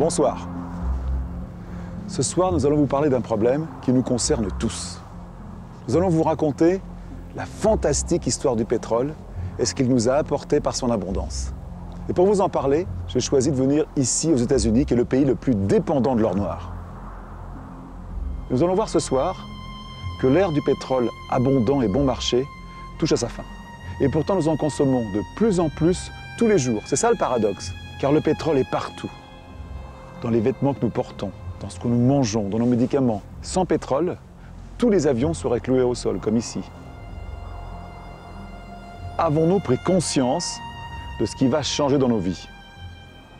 Bonsoir. Ce soir, nous allons vous parler d'un problème qui nous concerne tous. Nous allons vous raconter la fantastique histoire du pétrole et ce qu'il nous a apporté par son abondance. Et pour vous en parler, j'ai choisi de venir ici aux États-Unis, qui est le pays le plus dépendant de l'or noir. Nous allons voir ce soir que l'ère du pétrole abondant et bon marché touche à sa fin. Et pourtant, nous en consommons de plus en plus tous les jours. C'est ça le paradoxe, car le pétrole est partout. Dans les vêtements que nous portons, dans ce que nous mangeons, dans nos médicaments. Sans pétrole, tous les avions seraient cloués au sol, comme ici. Avons-nous pris conscience de ce qui va changer dans nos vies?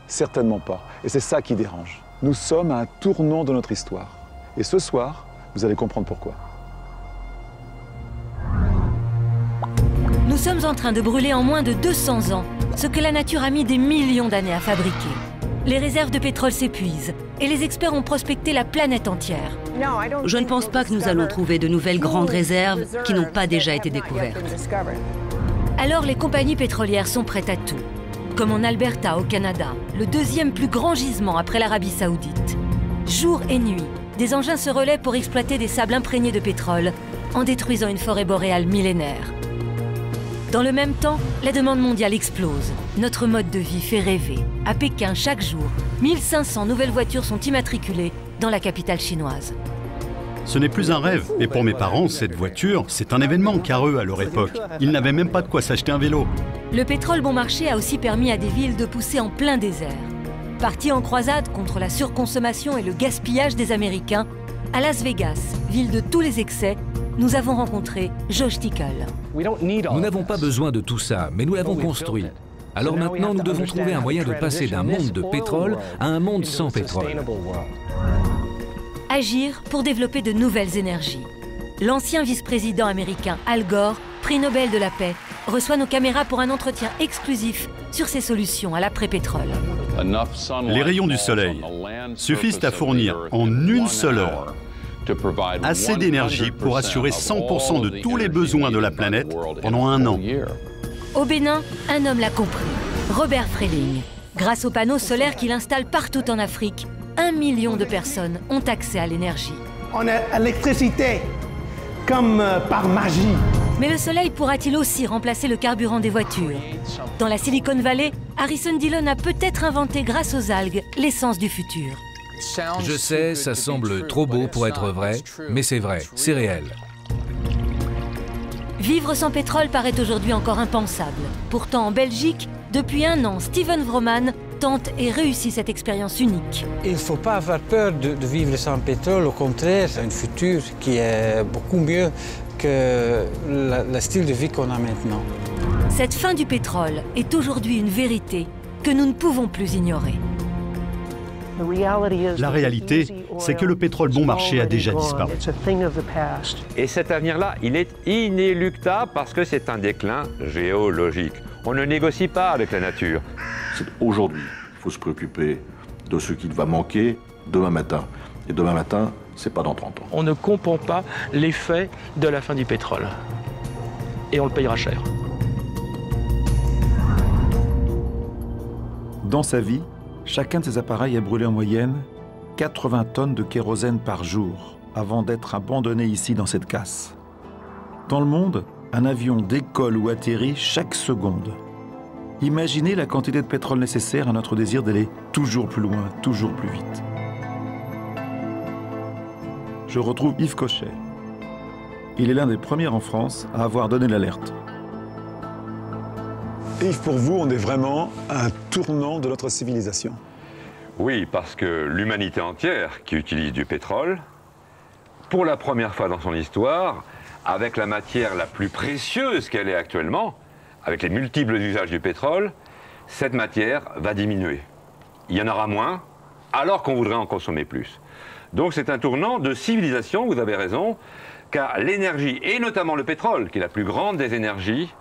Certainement pas. Et c'est ça qui dérange. Nous sommes à un tournant de notre histoire. Et ce soir, vous allez comprendre pourquoi. Nous sommes en train de brûler en moins de 200 ans ce que la nature a mis des millions d'années à fabriquer. Les réserves de pétrole s'épuisent et les experts ont prospecté la planète entière. Je ne pense pas que nous allons trouver de nouvelles grandes réserves qui n'ont pas déjà été découvertes. Alors les compagnies pétrolières sont prêtes à tout. Comme en Alberta, au Canada, le deuxième plus grand gisement après l'Arabie Saoudite. Jour et nuit, des engins se relaient pour exploiter des sables imprégnés de pétrole en détruisant une forêt boréale millénaire. Dans le même temps, la demande mondiale explose. Notre mode de vie fait rêver. À Pékin, chaque jour, 1500 nouvelles voitures sont immatriculées dans la capitale chinoise. Ce n'est plus un rêve, et pour mes parents, cette voiture, c'est un événement, car eux, à leur époque, ils n'avaient même pas de quoi s'acheter un vélo. Le pétrole bon marché a aussi permis à des villes de pousser en plein désert. Partis en croisade contre la surconsommation et le gaspillage des Américains, à Las Vegas, ville de tous les excès, nous avons rencontré Josh Tickle. Nous n'avons pas besoin de tout ça, mais nous l'avons construit. Alors maintenant, nous devons trouver un moyen de passer d'un monde de pétrole à un monde sans pétrole. Agir pour développer de nouvelles énergies. L'ancien vice-président américain Al Gore, prix Nobel de la paix, reçoit nos caméras pour un entretien exclusif sur ses solutions à l'après-pétrole. Les rayons du soleil suffisent à fournir en une seule heure assez d'énergie pour assurer 100% de tous les besoins de la planète pendant un an. Au Bénin, un homme l'a compris, Robert Freling. Grâce aux panneaux solaires qu'il installe partout en Afrique, 1 million de personnes ont accès à l'énergie. On a l'électricité, comme par magie. Mais le soleil pourra-t-il aussi remplacer le carburant des voitures? Dans la Silicon Valley, Harrison Dillon a peut-être inventé grâce aux algues l'essence du futur. Je sais, ça semble trop beau pour être vrai, mais c'est vrai, c'est réel. Vivre sans pétrole paraît aujourd'hui encore impensable. Pourtant, en Belgique, depuis un an, Steven Vroman tente et réussit cette expérience unique. Il ne faut pas avoir peur de vivre sans pétrole, au contraire, c'est un futur qui est beaucoup mieux que le style de vie qu'on a maintenant. Cette fin du pétrole est aujourd'hui une vérité que nous ne pouvons plus ignorer. La réalité, c'est que le pétrole bon marché a déjà disparu. Et cet avenir-là, il est inéluctable parce que c'est un déclin géologique. On ne négocie pas avec la nature. C'est aujourd'hui qu'il faut se préoccuper de ce qu'il va manquer demain matin. Et demain matin, c'est pas dans 30 ans. On ne comprend pas l'effet de la fin du pétrole. Et on le payera cher. Dans sa vie, chacun de ces appareils a brûlé en moyenne 80 tonnes de kérosène par jour avant d'être abandonné ici dans cette casse. Dans le monde, un avion décolle ou atterrit chaque seconde. Imaginez la quantité de pétrole nécessaire à notre désir d'aller toujours plus loin, toujours plus vite. Je retrouve Yves Cochet. Il est l'un des premiers en France à avoir donné l'alerte. Yves, pour vous, on est vraiment à un tournant de notre civilisation. Oui, parce que l'humanité entière qui utilise du pétrole, pour la première fois dans son histoire, avec la matière la plus précieuse qu'elle est actuellement, avec les multiples usages du pétrole, cette matière va diminuer. Il y en aura moins, alors qu'on voudrait en consommer plus. Donc c'est un tournant de civilisation, vous avez raison, car l'énergie, et notamment le pétrole, qui est la plus grande des énergies,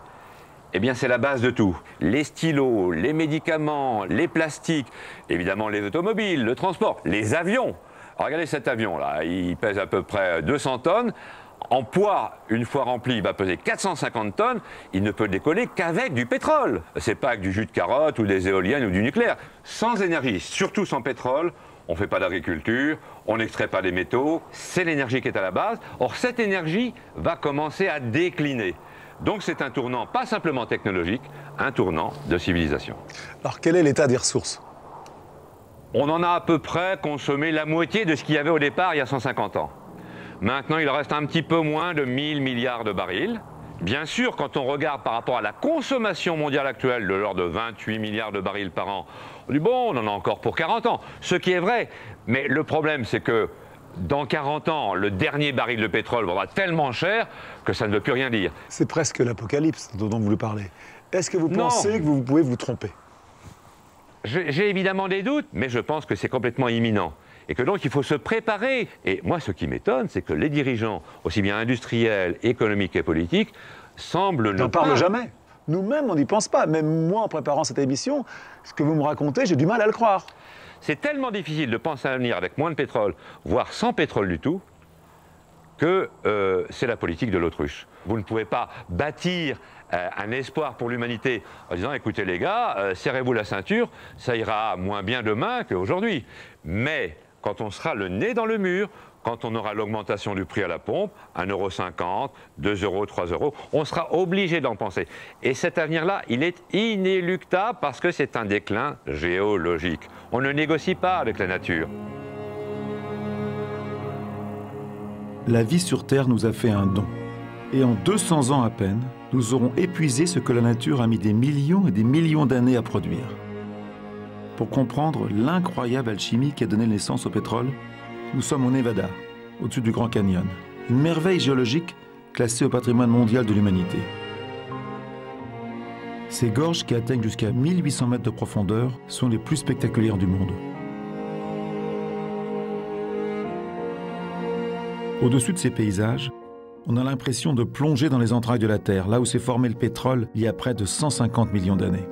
eh bien c'est la base de tout. Les stylos, les médicaments, les plastiques, évidemment les automobiles, le transport, les avions. Alors, regardez cet avion-là, il pèse à peu près 200 tonnes. En poids, une fois rempli, il va peser 450 tonnes, il ne peut décoller qu'avec du pétrole. C'est pas avec du jus de carotte ou des éoliennes ou du nucléaire. Sans énergie, surtout sans pétrole, on ne fait pas d'agriculture, on n'extrait pas des métaux, c'est l'énergie qui est à la base. Or, cette énergie va commencer à décliner. Donc c'est un tournant, pas simplement technologique, un tournant de civilisation. Alors quel est l'état des ressources? On en a à peu près consommé la moitié de ce qu'il y avait au départ il y a 150 ans. Maintenant, il reste un petit peu moins de 1000 milliards de barils. Bien sûr, quand on regarde par rapport à la consommation mondiale actuelle de l'ordre de 28 milliards de barils par an, on dit bon, on en a encore pour 40 ans, ce qui est vrai. Mais le problème, c'est que dans 40 ans, le dernier baril de pétrole vaudra tellement cher que ça ne veut plus rien dire. C'est presque l'apocalypse dont vous parlez. Est-ce que vous pensez que vous pouvez vous tromper? J'ai évidemment des doutes, mais je pense que c'est complètement imminent. Et que donc il faut se préparer. Et moi, ce qui m'étonne, c'est que les dirigeants, aussi bien industriels, économiques et politiques, semblent ne pas... On n'en parle jamais. Nous-mêmes, on n'y pense pas. Même moi, en préparant cette émission, ce que vous me racontez, j'ai du mal à le croire. C'est tellement difficile de penser à l'avenir avec moins de pétrole, voire sans pétrole du tout, que c'est la politique de l'autruche. Vous ne pouvez pas bâtir un espoir pour l'humanité en disant, écoutez les gars, serrez-vous la ceinture, ça ira moins bien demain qu'aujourd'hui. Mais quand on sera le nez dans le mur, quand on aura l'augmentation du prix à la pompe, 1,50 €, 2 €, 3 €, on sera obligé d'en penser. Et cet avenir-là, il est inéluctable parce que c'est un déclin géologique. On ne négocie pas avec la nature. La vie sur Terre nous a fait un don. Et en 200 ans à peine, nous aurons épuisé ce que la nature a mis des millions et des millions d'années à produire. Pour comprendre l'incroyable alchimie qui a donné naissance au pétrole, nous sommes au Nevada, au-dessus du Grand Canyon, une merveille géologique classée au patrimoine mondial de l'humanité. Ces gorges qui atteignent jusqu'à 1800 mètres de profondeur sont les plus spectaculaires du monde. Au-dessus de ces paysages, on a l'impression de plonger dans les entrailles de la Terre, là où s'est formé le pétrole il y a près de 150 millions d'années.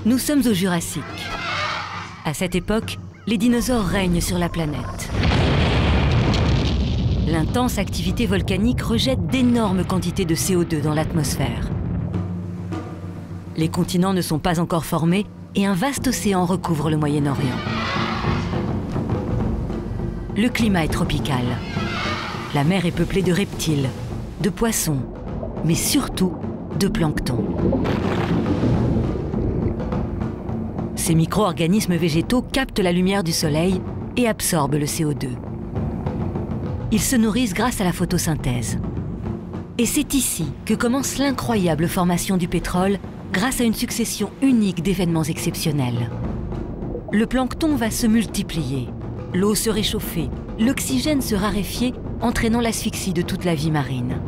Nous sommes au Jurassique. À cette époque, les dinosaures règnent sur la planète. L'intense activité volcanique rejette d'énormes quantités de CO2 dans l'atmosphère. Les continents ne sont pas encore formés et un vaste océan recouvre le Moyen-Orient. Le climat est tropical. La mer est peuplée de reptiles, de poissons, mais surtout de plancton. Ces micro-organismes végétaux captent la lumière du soleil et absorbent le CO2. Ils se nourrissent grâce à la photosynthèse. Et c'est ici que commence l'incroyable formation du pétrole grâce à une succession unique d'événements exceptionnels. Le plancton va se multiplier, l'eau se réchauffer, l'oxygène se raréfier, entraînant l'asphyxie de toute la vie marine.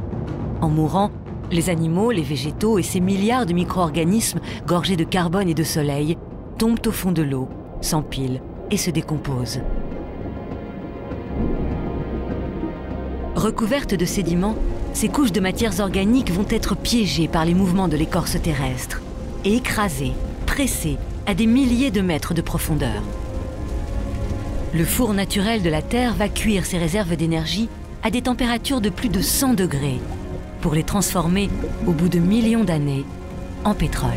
En mourant, les animaux, les végétaux et ces milliards de micro-organismes gorgés de carbone et de soleil tombent au fond de l'eau, s'empilent et se décomposent. Recouvertes de sédiments, ces couches de matières organiques vont être piégées par les mouvements de l'écorce terrestre et écrasées, pressées à des milliers de mètres de profondeur. Le four naturel de la Terre va cuire ces réserves d'énergie à des températures de plus de 100 degrés pour les transformer, au bout de millions d'années, en pétrole.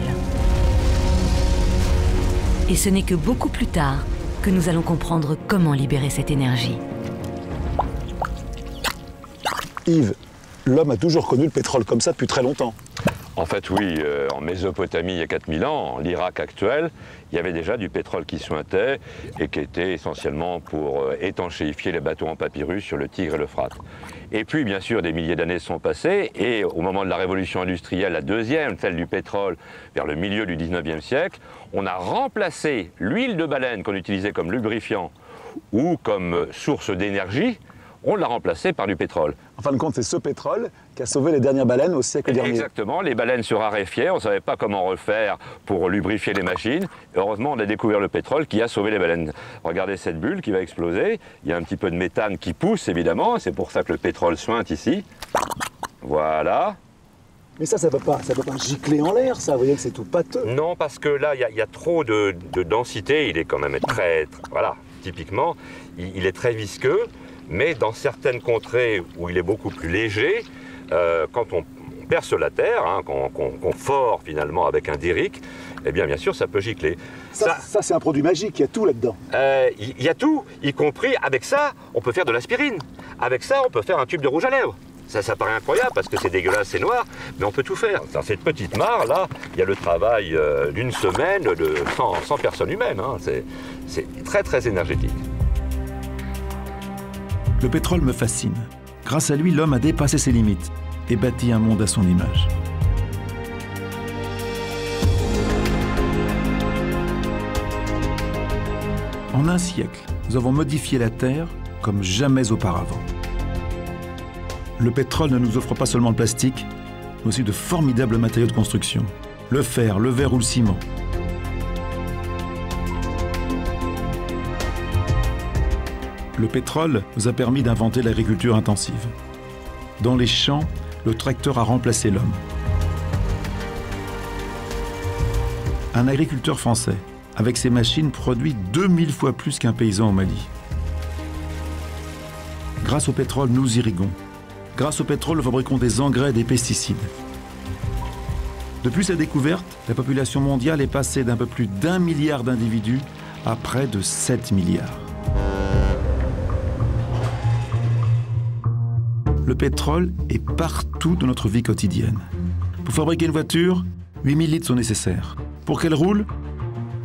Et ce n'est que beaucoup plus tard que nous allons comprendre comment libérer cette énergie. Yves, l'homme a toujours connu le pétrole comme ça depuis très longtemps. En fait, oui, en Mésopotamie, il y a 4000 ans, en l'Irak actuel, il y avait déjà du pétrole qui suintait et qui était essentiellement pour étanchéifier les bateaux en papyrus sur le Tigre et l'Euphrate. Et puis, bien sûr, des milliers d'années sont passées et au moment de la révolution industrielle, la deuxième, celle du pétrole, vers le milieu du 19e siècle, on a remplacé l'huile de baleine qu'on utilisait comme lubrifiant ou comme source d'énergie, on l'a remplacé par du pétrole. En fin de compte, c'est ce pétrole qui a sauvé les dernières baleines au siècle dernier. Exactement, les baleines se raréfiaient, on ne savait pas comment refaire pour lubrifier les machines. Et heureusement, on a découvert le pétrole qui a sauvé les baleines. Regardez cette bulle qui va exploser, il y a un petit peu de méthane qui pousse évidemment, c'est pour ça que le pétrole suinte ici. Voilà. Mais ça peut pas gicler en l'air, ça, vous voyez que c'est tout pâteux. Non, parce que là, il y a trop de densité, il est quand même très voilà. typiquement, il est très visqueux, mais dans certaines contrées où il est beaucoup plus léger, quand on perce la terre, hein, qu'on fore finalement avec un derrick, eh bien sûr ça peut gicler. Ça c'est un produit magique, il y a tout là-dedans. Il y a tout, y compris avec ça, on peut faire de l'aspirine. Avec ça, on peut faire un tube de rouge à lèvres. Ça paraît incroyable parce que c'est dégueulasse, c'est noir, mais on peut tout faire. Dans cette petite mare, là, il y a le travail d'une semaine de 100 personnes humaines. Hein. C'est très, très énergétique. Le pétrole me fascine. Grâce à lui, l'homme a dépassé ses limites et bâti un monde à son image. En un siècle, nous avons modifié la Terre comme jamais auparavant. Le pétrole ne nous offre pas seulement le plastique, mais aussi de formidables matériaux de construction. Le fer, le verre ou le ciment. Le pétrole nous a permis d'inventer l'agriculture intensive. Dans les champs, le tracteur a remplacé l'homme. Un agriculteur français, avec ses machines, produit 2000 fois plus qu'un paysan au Mali. Grâce au pétrole, nous irriguons. Grâce au pétrole, nous fabriquons des engrais et des pesticides. Depuis sa découverte, la population mondiale est passée d'un peu plus d'1 milliard d'individus à près de 7 milliards. Le pétrole est partout dans notre vie quotidienne. Pour fabriquer une voiture, 8000 litres sont nécessaires. Pour qu'elle roule,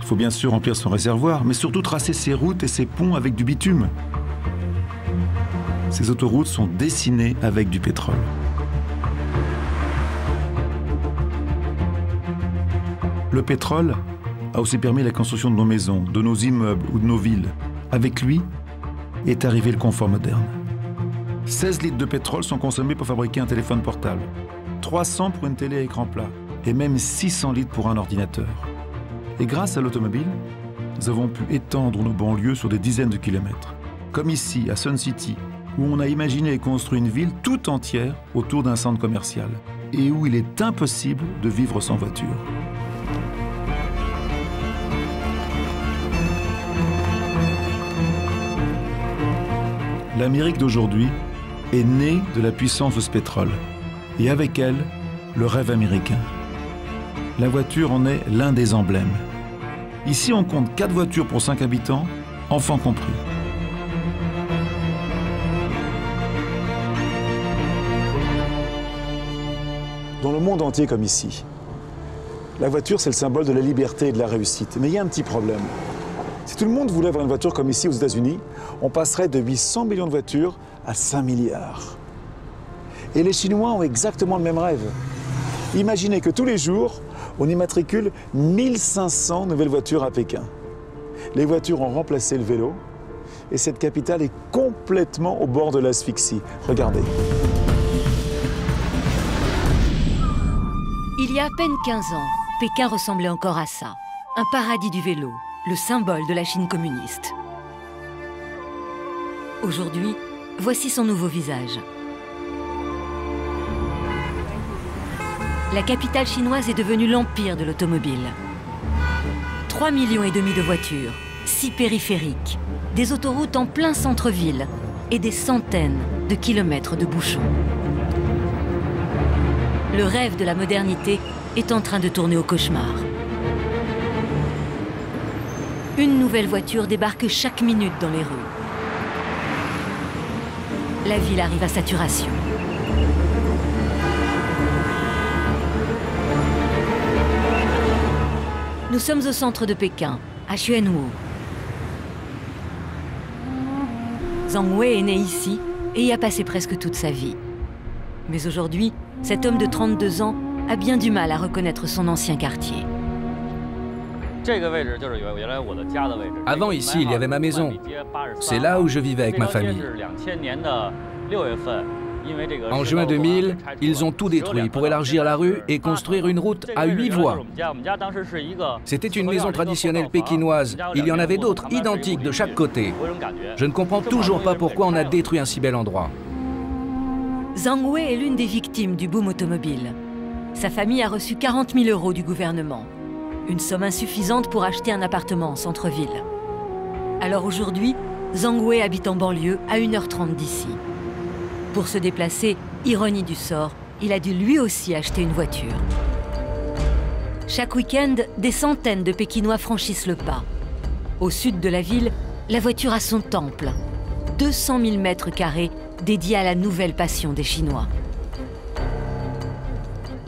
il faut bien sûr remplir son réservoir, mais surtout tracer ses routes et ses ponts avec du bitume. Ces autoroutes sont dessinées avec du pétrole. Le pétrole a aussi permis la construction de nos maisons, de nos immeubles ou de nos villes. Avec lui est arrivé le confort moderne. 16 litres de pétrole sont consommés pour fabriquer un téléphone portable, 300 pour une télé à écran plat et même 600 litres pour un ordinateur. Et grâce à l'automobile, nous avons pu étendre nos banlieues sur des dizaines de kilomètres. Comme ici, à Sun City, où on a imaginé et construit une ville tout entière autour d'un centre commercial et où il est impossible de vivre sans voiture. L'Amérique d'aujourd'hui est née de la puissance de ce pétrole et avec elle, le rêve américain. La voiture en est l'un des emblèmes. Ici, on compte 4 voitures pour 5 habitants, enfants compris. Dans le monde entier comme ici, la voiture, c'est le symbole de la liberté et de la réussite. Mais il y a un petit problème. Si tout le monde voulait avoir une voiture comme ici aux États-Unis, on passerait de 800 millions de voitures à 5 milliards. Et les Chinois ont exactement le même rêve. Imaginez que tous les jours, on immatricule 1500 nouvelles voitures à Pékin. Les voitures ont remplacé le vélo et cette capitale est complètement au bord de l'asphyxie. Regardez. Il y a à peine 15 ans, Pékin ressemblait encore à ça. Un paradis du vélo, le symbole de la Chine communiste. Aujourd'hui, voici son nouveau visage. La capitale chinoise est devenue l'empire de l'automobile. 3,5 millions de voitures, 6 périphériques, des autoroutes en plein centre-ville et des centaines de kilomètres de bouchons. Le rêve de la modernité est en train de tourner au cauchemar. Une nouvelle voiture débarque chaque minute dans les rues. La ville arrive à saturation. Nous sommes au centre de Pékin, à Xuanwu. Zhang Wei est né ici et y a passé presque toute sa vie. Mais aujourd'hui, cet homme de 32 ans a bien du mal à reconnaître son ancien quartier. Avant ici, il y avait ma maison. C'est là où je vivais avec ma famille. En juin 2000, ils ont tout détruit pour élargir la rue et construire une route à 8 voies. C'était une maison traditionnelle pékinoise. Il y en avait d'autres, identiques de chaque côté. Je ne comprends toujours pas pourquoi on a détruit un si bel endroit. Zhang Wei est l'une des victimes du boom automobile. Sa famille a reçu 40 000 € du gouvernement. Une somme insuffisante pour acheter un appartement en centre-ville. Alors aujourd'hui, Zhang Wei habite en banlieue, à 1h30 d'ici. Pour se déplacer, ironie du sort, il a dû lui aussi acheter une voiture. Chaque week-end, des centaines de Pékinois franchissent le pas. Au sud de la ville, la voiture a son temple. 200 000 mètres carrés dédiés à la nouvelle passion des Chinois.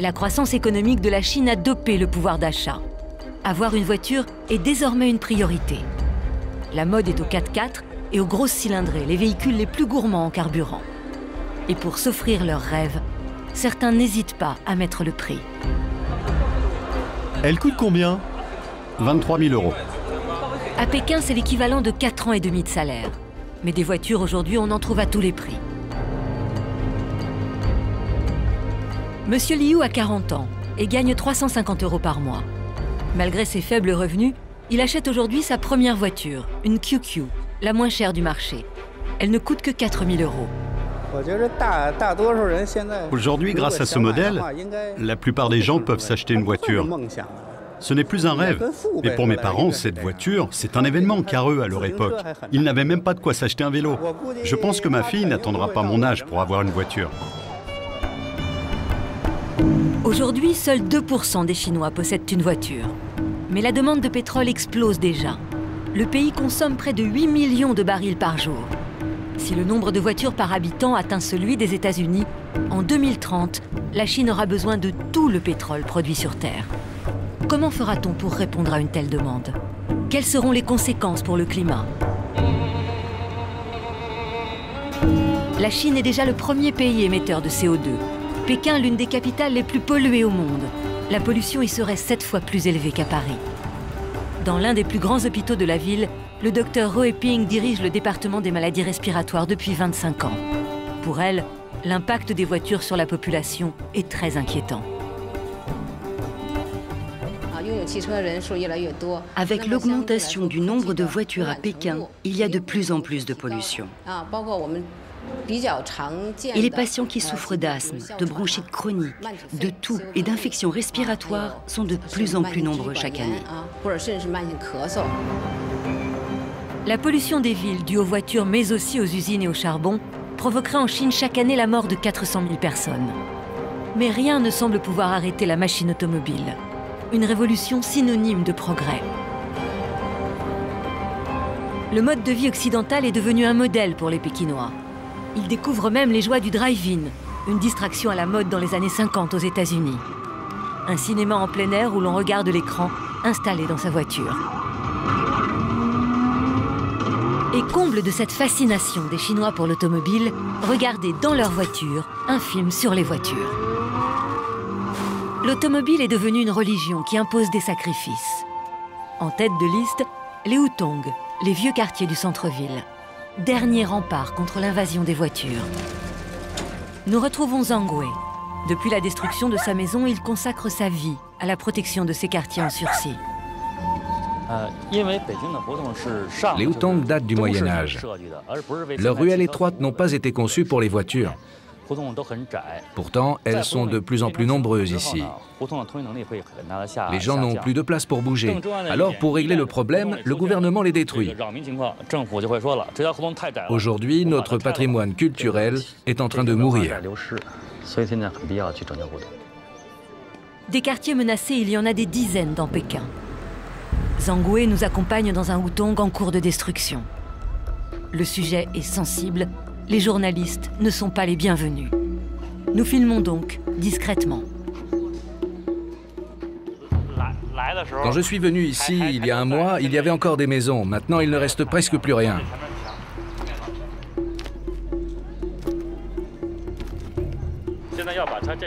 La croissance économique de la Chine a dopé le pouvoir d'achat. Avoir une voiture est désormais une priorité. La mode est aux 4x4 et aux grosses cylindrées, les véhicules les plus gourmands en carburant. Et pour s'offrir leurs rêves, certains n'hésitent pas à mettre le prix. Elle coûte combien? 23 000 €. À Pékin, c'est l'équivalent de 4 ans et demi de salaire. Mais des voitures, aujourd'hui, on en trouve à tous les prix. Monsieur Liu a 40 ans et gagne 350 € par mois. Malgré ses faibles revenus, il achète aujourd'hui sa première voiture, une QQ, la moins chère du marché. Elle ne coûte que 4 000 €. Aujourd'hui, grâce à ce modèle, la plupart des gens peuvent s'acheter une voiture. Ce n'est plus un rêve. Et pour mes parents, cette voiture, c'est un événement, car eux, à leur époque, ils n'avaient même pas de quoi s'acheter un vélo. Je pense que ma fille n'attendra pas mon âge pour avoir une voiture. Aujourd'hui, seuls 2% des Chinois possèdent une voiture. Mais la demande de pétrole explose déjà. Le pays consomme près de 8 millions de barils par jour. Si le nombre de voitures par habitant atteint celui des États-Unis, en 2030, la Chine aura besoin de tout le pétrole produit sur Terre. Comment fera-t-on pour répondre à une telle demande? Quelles seront les conséquences pour le climat? La Chine est déjà le premier pays émetteur de CO2. Pékin, l'une des capitales les plus polluées au monde. La pollution y serait 7 fois plus élevée qu'à Paris. Dans l'un des plus grands hôpitaux de la ville, le docteur He Ping dirige le département des maladies respiratoires depuis 25 ans. Pour elle, l'impact des voitures sur la population est très inquiétant. Avec l'augmentation du nombre de voitures à Pékin, il y a de plus en plus de pollution. Et les patients qui souffrent d'asthme, de bronchite chronique, de toux et d'infections respiratoires sont de plus en plus nombreux chaque année. La pollution des villes due aux voitures mais aussi aux usines et au charbon provoquerait en Chine chaque année la mort de 400 000 personnes. Mais rien ne semble pouvoir arrêter la machine automobile. Une révolution synonyme de progrès. Le mode de vie occidental est devenu un modèle pour les Pékinois. Ils découvrent même les joies du drive-in, une distraction à la mode dans les années 50 aux États-Unis. Un cinéma en plein air où l'on regarde l'écran installé dans sa voiture. Et comble de cette fascination des Chinois pour l'automobile, regardez dans leur voiture un film sur les voitures. L'automobile est devenue une religion qui impose des sacrifices. En tête de liste, les Hutong, les vieux quartiers du centre-ville. Dernier rempart contre l'invasion des voitures. Nous retrouvons Zhang Wei. Depuis la destruction de sa maison, il consacre sa vie à la protection de ces quartiers en sursis. Les Hutong datent du Moyen-Âge. Leurs ruelles étroites n'ont pas été conçues pour les voitures. Pourtant, elles sont de plus en plus nombreuses ici. Les gens n'ont plus de place pour bouger. Alors, pour régler le problème, le gouvernement les détruit. Aujourd'hui, notre patrimoine culturel est en train de mourir. Des quartiers menacés, il y en a des dizaines dans Pékin. Zhang Wei nous accompagne dans un Hutong en cours de destruction. Le sujet est sensible. Les journalistes ne sont pas les bienvenus. Nous filmons donc discrètement. Quand je suis venu ici, il y a un mois, il y avait encore des maisons. Maintenant, il ne reste presque plus rien.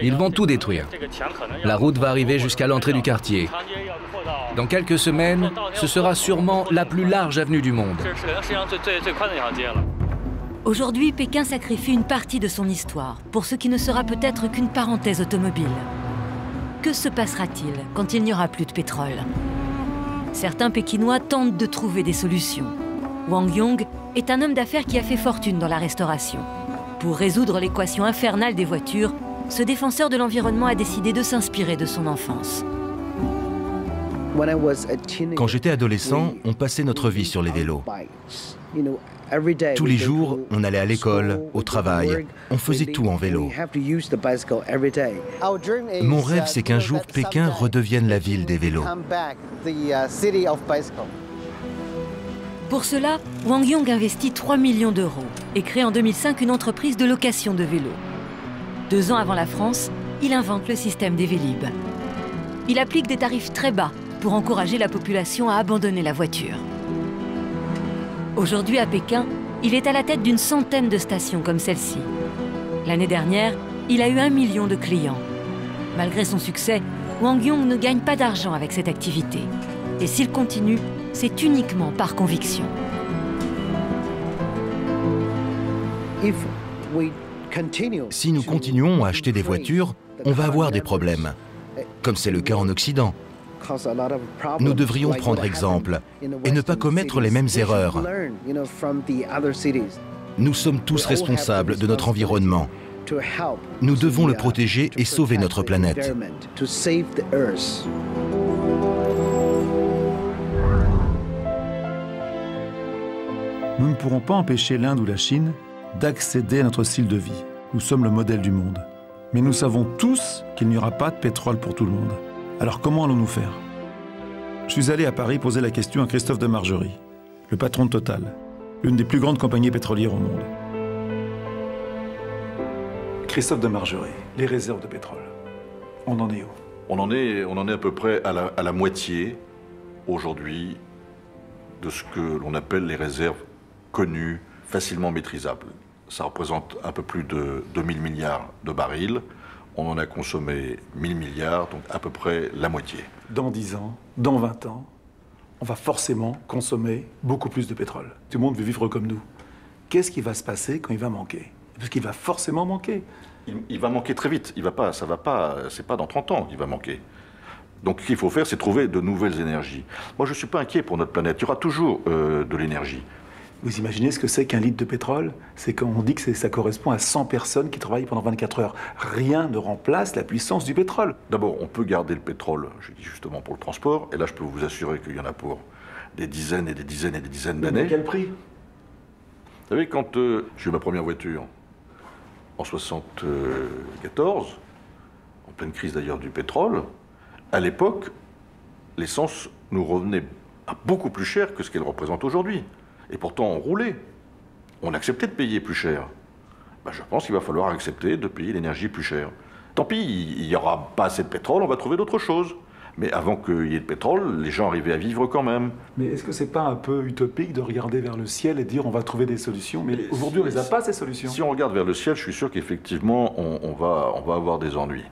Ils vont tout détruire. La route va arriver jusqu'à l'entrée du quartier. Dans quelques semaines, ce sera sûrement la plus large avenue du monde. Aujourd'hui, Pékin sacrifie une partie de son histoire pour ce qui ne sera peut-être qu'une parenthèse automobile. Que se passera-t-il quand il n'y aura plus de pétrole? Certains Pékinois tentent de trouver des solutions. Wang Yong est un homme d'affaires qui a fait fortune dans la restauration. Pour résoudre l'équation infernale des voitures, ce défenseur de l'environnement a décidé de s'inspirer de son enfance. Quand j'étais adolescent, on passait notre vie sur les vélos. Tous les jours, on allait à l'école, au travail, on faisait tout en vélo. Mon rêve, c'est qu'un jour, Pékin redevienne la ville des vélos. Pour cela, Wang Yong investit 3 millions d'euros et crée en 2005 une entreprise de location de vélos. 2 ans avant la France, il invente le système des Vélib. Il applique des tarifs très bas pour encourager la population à abandonner la voiture. Aujourd'hui, à Pékin, il est à la tête d'une centaine de stations comme celle-ci. L'année dernière, il a eu 1 million de clients. Malgré son succès, Wang Yong ne gagne pas d'argent avec cette activité. Et s'il continue, c'est uniquement par conviction. Si nous continuons à acheter des voitures, on va avoir des problèmes, comme c'est le cas en Occident. Nous devrions prendre exemple et ne pas commettre les mêmes erreurs. Nous sommes tous responsables de notre environnement. Nous devons le protéger et sauver notre planète. Nous ne pourrons pas empêcher l'Inde ou la Chine d'accéder à notre style de vie. Nous sommes le modèle du monde. Mais nous savons tous qu'il n'y aura pas de pétrole pour tout le monde. Alors comment allons-nous faire? Je suis allé à Paris poser la question à Christophe de Margerie, le patron de Total, l'une des plus grandes compagnies pétrolières au monde. Christophe de Margerie, les réserves de pétrole, on en est où? On en est à peu près à la moitié aujourd'hui de ce que l'on appelle les réserves connues, facilement maîtrisables. Ça représente un peu plus de 2000 milliards de barils. On en a consommé 1000 milliards, donc à peu près la moitié. Dans 10 ans, dans 20 ans, on va forcément consommer beaucoup plus de pétrole. Tout le monde veut vivre comme nous. Qu'est-ce qui va se passer quand il va manquer? Parce qu'il va forcément manquer. Il va manquer très vite. C'est pas dans 30 ans qu'il va manquer. Donc ce qu'il faut faire, c'est trouver de nouvelles énergies. Moi, je ne suis pas inquiet pour notre planète. Il y aura toujours de l'énergie. Vous imaginez ce que c'est qu'un litre de pétrole? C'est quand on dit que ça correspond à 100 personnes qui travaillent pendant 24 heures. Rien ne remplace la puissance du pétrole. D'abord, on peut garder le pétrole, je dis justement pour le transport, et là je peux vous assurer qu'il y en a pour des dizaines et des dizaines et des dizaines d'années. Mais à quel prix? Vous savez, quand j'ai eu ma première voiture, en 1974, en pleine crise d'ailleurs du pétrole, à l'époque, l'essence nous revenait à beaucoup plus cher que ce qu'elle représente aujourd'hui. Et pourtant, on roulait. On acceptait de payer plus cher. Ben, je pense qu'il va falloir accepter de payer l'énergie plus cher. Tant pis, il n'y aura pas assez de pétrole, on va trouver d'autres choses. Mais avant qu'il y ait de pétrole, les gens arrivaient à vivre quand même. Mais est-ce que c'est pas un peu utopique de regarder vers le ciel et dire on va trouver des solutions? Mais aujourd'hui, on ne les a pas, ces solutions. Si on regarde vers le ciel, je suis sûr qu'effectivement, on va avoir des ennuis.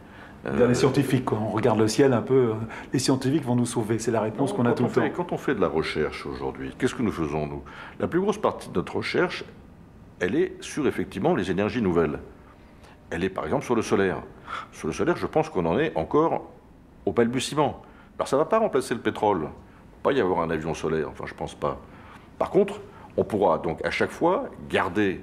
Les scientifiques, quoi. On regarde le ciel un peu, les scientifiques vont nous sauver, c'est la réponse qu'on a tout le temps. Quand on fait de la recherche aujourd'hui, qu'est-ce que nous faisons, nous? La plus grosse partie de notre recherche, elle est sur, effectivement, les énergies nouvelles. Elle est, par exemple, sur le solaire. Sur le solaire, je pense qu'on en est encore au balbutiement. Alors, ça ne va pas remplacer le pétrole. Il ne va pas y avoir un avion solaire, enfin, je ne pense pas. Par contre, on pourra donc à chaque fois garder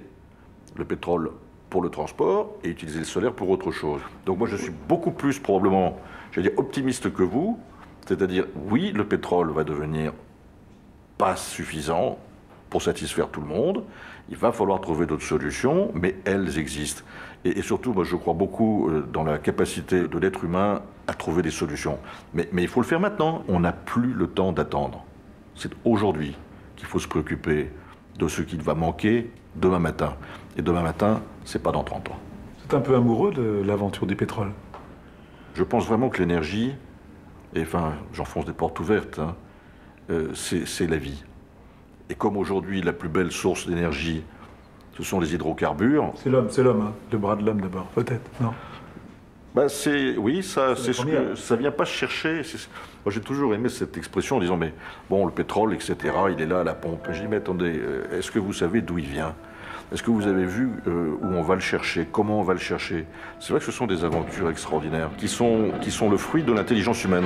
le pétrole pour le transport et utiliser le solaire pour autre chose. Donc moi je suis beaucoup plus probablement, j'allais dire, optimiste que vous, c'est-à-dire oui, le pétrole va devenir pas suffisant pour satisfaire tout le monde, il va falloir trouver d'autres solutions, mais elles existent. Et surtout, moi je crois beaucoup dans la capacité de l'être humain à trouver des solutions. Mais il faut le faire maintenant, on n'a plus le temps d'attendre. C'est aujourd'hui qu'il faut se préoccuper de ce qu'il va manquer demain matin. Et demain matin, c'est pas dans 30 ans. C'est un peu amoureux de l'aventure du pétrole. Je pense vraiment que l'énergie, et enfin, j'enfonce des portes ouvertes, hein, c'est la vie. Et comme aujourd'hui, la plus belle source d'énergie, ce sont les hydrocarbures. C'est l'homme, hein. Le bras de l'homme d'abord, peut-être, non? Ben oui, ça vient pas se chercher. Moi, j'ai toujours aimé cette expression en disant, mais bon, le pétrole, etc., il est là à la pompe. Je dis, mais attendez, est-ce que vous savez d'où il vient? Est-ce que vous avez vu où on va le chercher? Comment on va le chercher? C'est vrai que ce sont des aventures extraordinaires qui sont le fruit de l'intelligence humaine.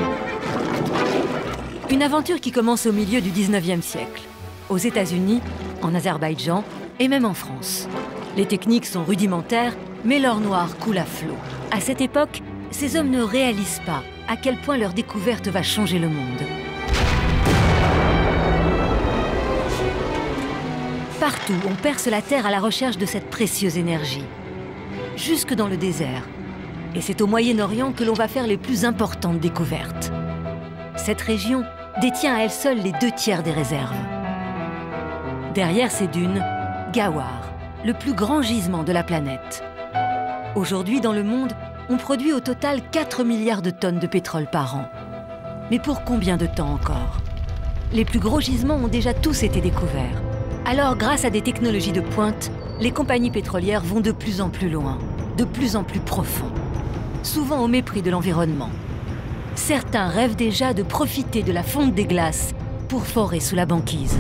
Une aventure qui commence au milieu du 19e siècle, aux États-Unis, en Azerbaïdjan et même en France. Les techniques sont rudimentaires, mais l'or noir coule à flot. À cette époque, ces hommes ne réalisent pas à quel point leur découverte va changer le monde. Partout, on perce la terre à la recherche de cette précieuse énergie. Jusque dans le désert. Et c'est au Moyen-Orient que l'on va faire les plus importantes découvertes. Cette région détient à elle seule les 2/3 des réserves. Derrière ces dunes, Gawar, le plus grand gisement de la planète. Aujourd'hui, dans le monde, on produit au total 4 milliards de tonnes de pétrole par an. Mais pour combien de temps encore? Les plus gros gisements ont déjà tous été découverts. Alors, grâce à des technologies de pointe, les compagnies pétrolières vont de plus en plus loin, de plus en plus profond, souvent au mépris de l'environnement. Certains rêvent déjà de profiter de la fonte des glaces pour forer sous la banquise.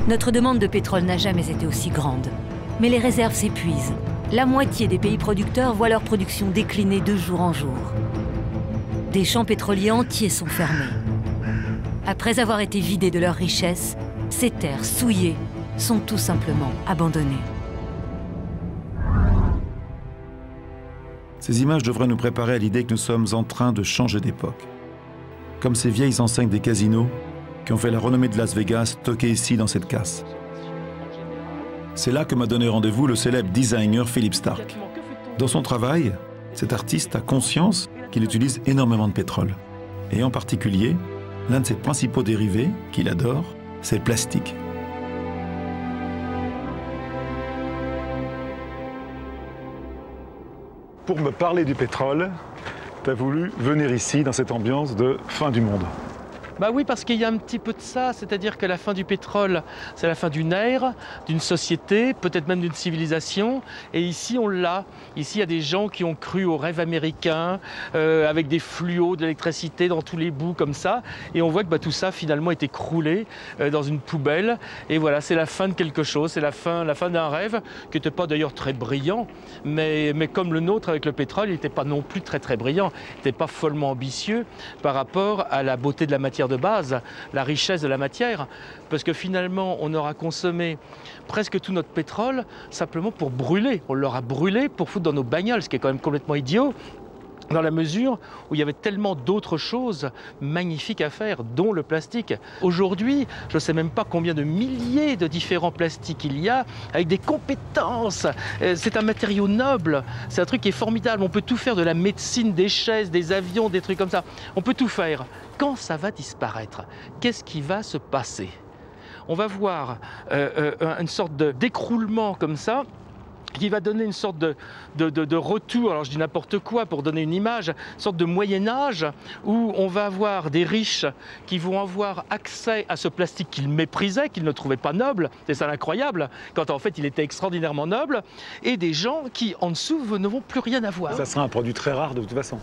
Notre demande de pétrole n'a jamais été aussi grande, mais les réserves s'épuisent. La moitié des pays producteurs voient leur production décliner de jour en jour. Des champs pétroliers entiers sont fermés. Après avoir été vidés de leurs richesses, ces terres souillées sont tout simplement abandonnées. Ces images devraient nous préparer à l'idée que nous sommes en train de changer d'époque. Comme ces vieilles enseignes des casinos qui ont fait la renommée de Las Vegas stockées ici dans cette casse. C'est là que m'a donné rendez-vous le célèbre designer Philippe Starck. Dans son travail, cet artiste a conscience qu'il utilise énormément de pétrole. Et en particulier, l'un de ses principaux dérivés, qu'il adore, c'est le plastique. Pour me parler du pétrole, tu as voulu venir ici, dans cette ambiance de fin du monde. Bah oui, parce qu'il y a un petit peu de ça, c'est-à-dire que la fin du pétrole, c'est la fin d'une ère, d'une société, peut-être même d'une civilisation. Et ici, on l'a. Ici, il y a des gens qui ont cru au rêve américain, avec des fluos d'électricité dans tous les bouts comme ça. Et on voit que tout ça, finalement, est écroulé dans une poubelle. Et voilà, c'est la fin de quelque chose, c'est la fin d'un rêve, qui n'était pas d'ailleurs très brillant. Mais comme le nôtre avec le pétrole, il n'était pas non plus très brillant. Il n'était pas follement ambitieux par rapport à la beauté de la matière de base, la richesse de la matière, parce que finalement on aura consommé presque tout notre pétrole simplement pour brûler. On l'aura brûlé pour foutre dans nos bagnoles, ce qui est quand même complètement idiot, dans la mesure où il y avait tellement d'autres choses magnifiques à faire, dont le plastique. Aujourd'hui, je ne sais même pas combien de milliers de différents plastiques il y a, avec des compétences. C'est un matériau noble, c'est un truc qui est formidable. On peut tout faire, de la médecine, des chaises, des avions, des trucs comme ça. On peut tout faire. Quand ça va disparaître, qu'est-ce qui va se passer? On va voir une sorte d'écroulement comme ça, qui va donner une sorte de retour, alors je dis n'importe quoi pour donner une image, une sorte de Moyen-Âge où on va avoir des riches qui vont avoir accès à ce plastique qu'ils méprisaient, qu'ils ne trouvaient pas noble, c'est ça l'incroyable, quand en fait il était extraordinairement noble, et des gens qui en dessous ne vont plus rien avoir. Ça sera un produit très rare de toute façon.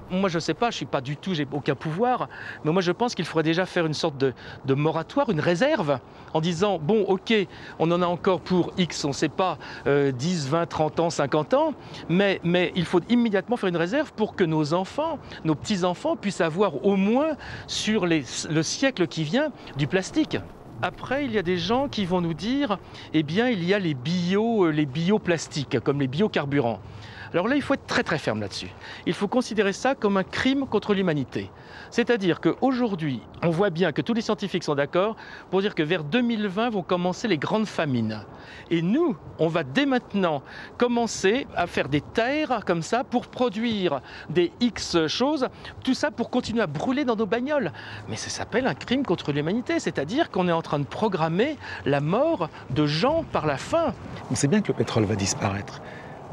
Moi, je ne sais pas, je ne suis pas du tout, j'ai aucun pouvoir, mais moi, je pense qu'il faudrait déjà faire une sorte de moratoire, une réserve, en disant, bon, OK, on en a encore pour X, on ne sait pas, 10, 20, 30 ans, 50 ans, mais il faut immédiatement faire une réserve pour que nos enfants, nos petits-enfants puissent avoir au moins sur le siècle qui vient du plastique. Après, il y a des gens qui vont nous dire, eh bien, il y a les bioplastiques, comme les biocarburants. Alors là, il faut être très ferme là-dessus. Il faut considérer ça comme un crime contre l'humanité. C'est-à-dire qu'aujourd'hui, on voit bien que tous les scientifiques sont d'accord pour dire que vers 2020 vont commencer les grandes famines. Et nous, on va dès maintenant commencer à faire des terres comme ça pour produire des X choses, tout ça pour continuer à brûler dans nos bagnoles. Mais ça s'appelle un crime contre l'humanité, c'est-à-dire qu'on est en train de programmer la mort de gens par la faim. On sait bien que le pétrole va disparaître,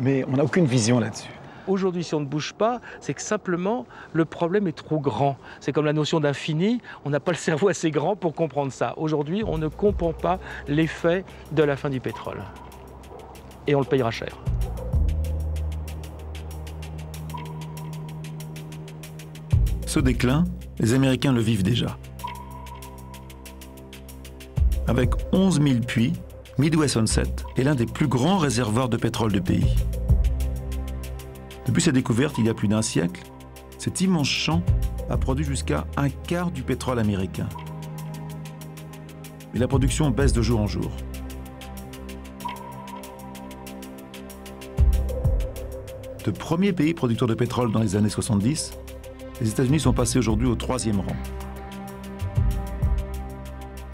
mais on n'a aucune vision là-dessus. Aujourd'hui, si on ne bouge pas, c'est que simplement le problème est trop grand. C'est comme la notion d'infini, on n'a pas le cerveau assez grand pour comprendre ça. Aujourd'hui, on ne comprend pas l'effet de la fin du pétrole. Et on le payera cher. Ce déclin, les Américains le vivent déjà. Avec 11 000 puits, Midway Sunset est l'un des plus grands réservoirs de pétrole du pays. Depuis sa découverte il y a plus d'un siècle, cet immense champ a produit jusqu'à un quart du pétrole américain. Mais la production baisse de jour en jour. De premier pays producteur de pétrole dans les années 70, les États-Unis sont passés aujourd'hui au 3e rang.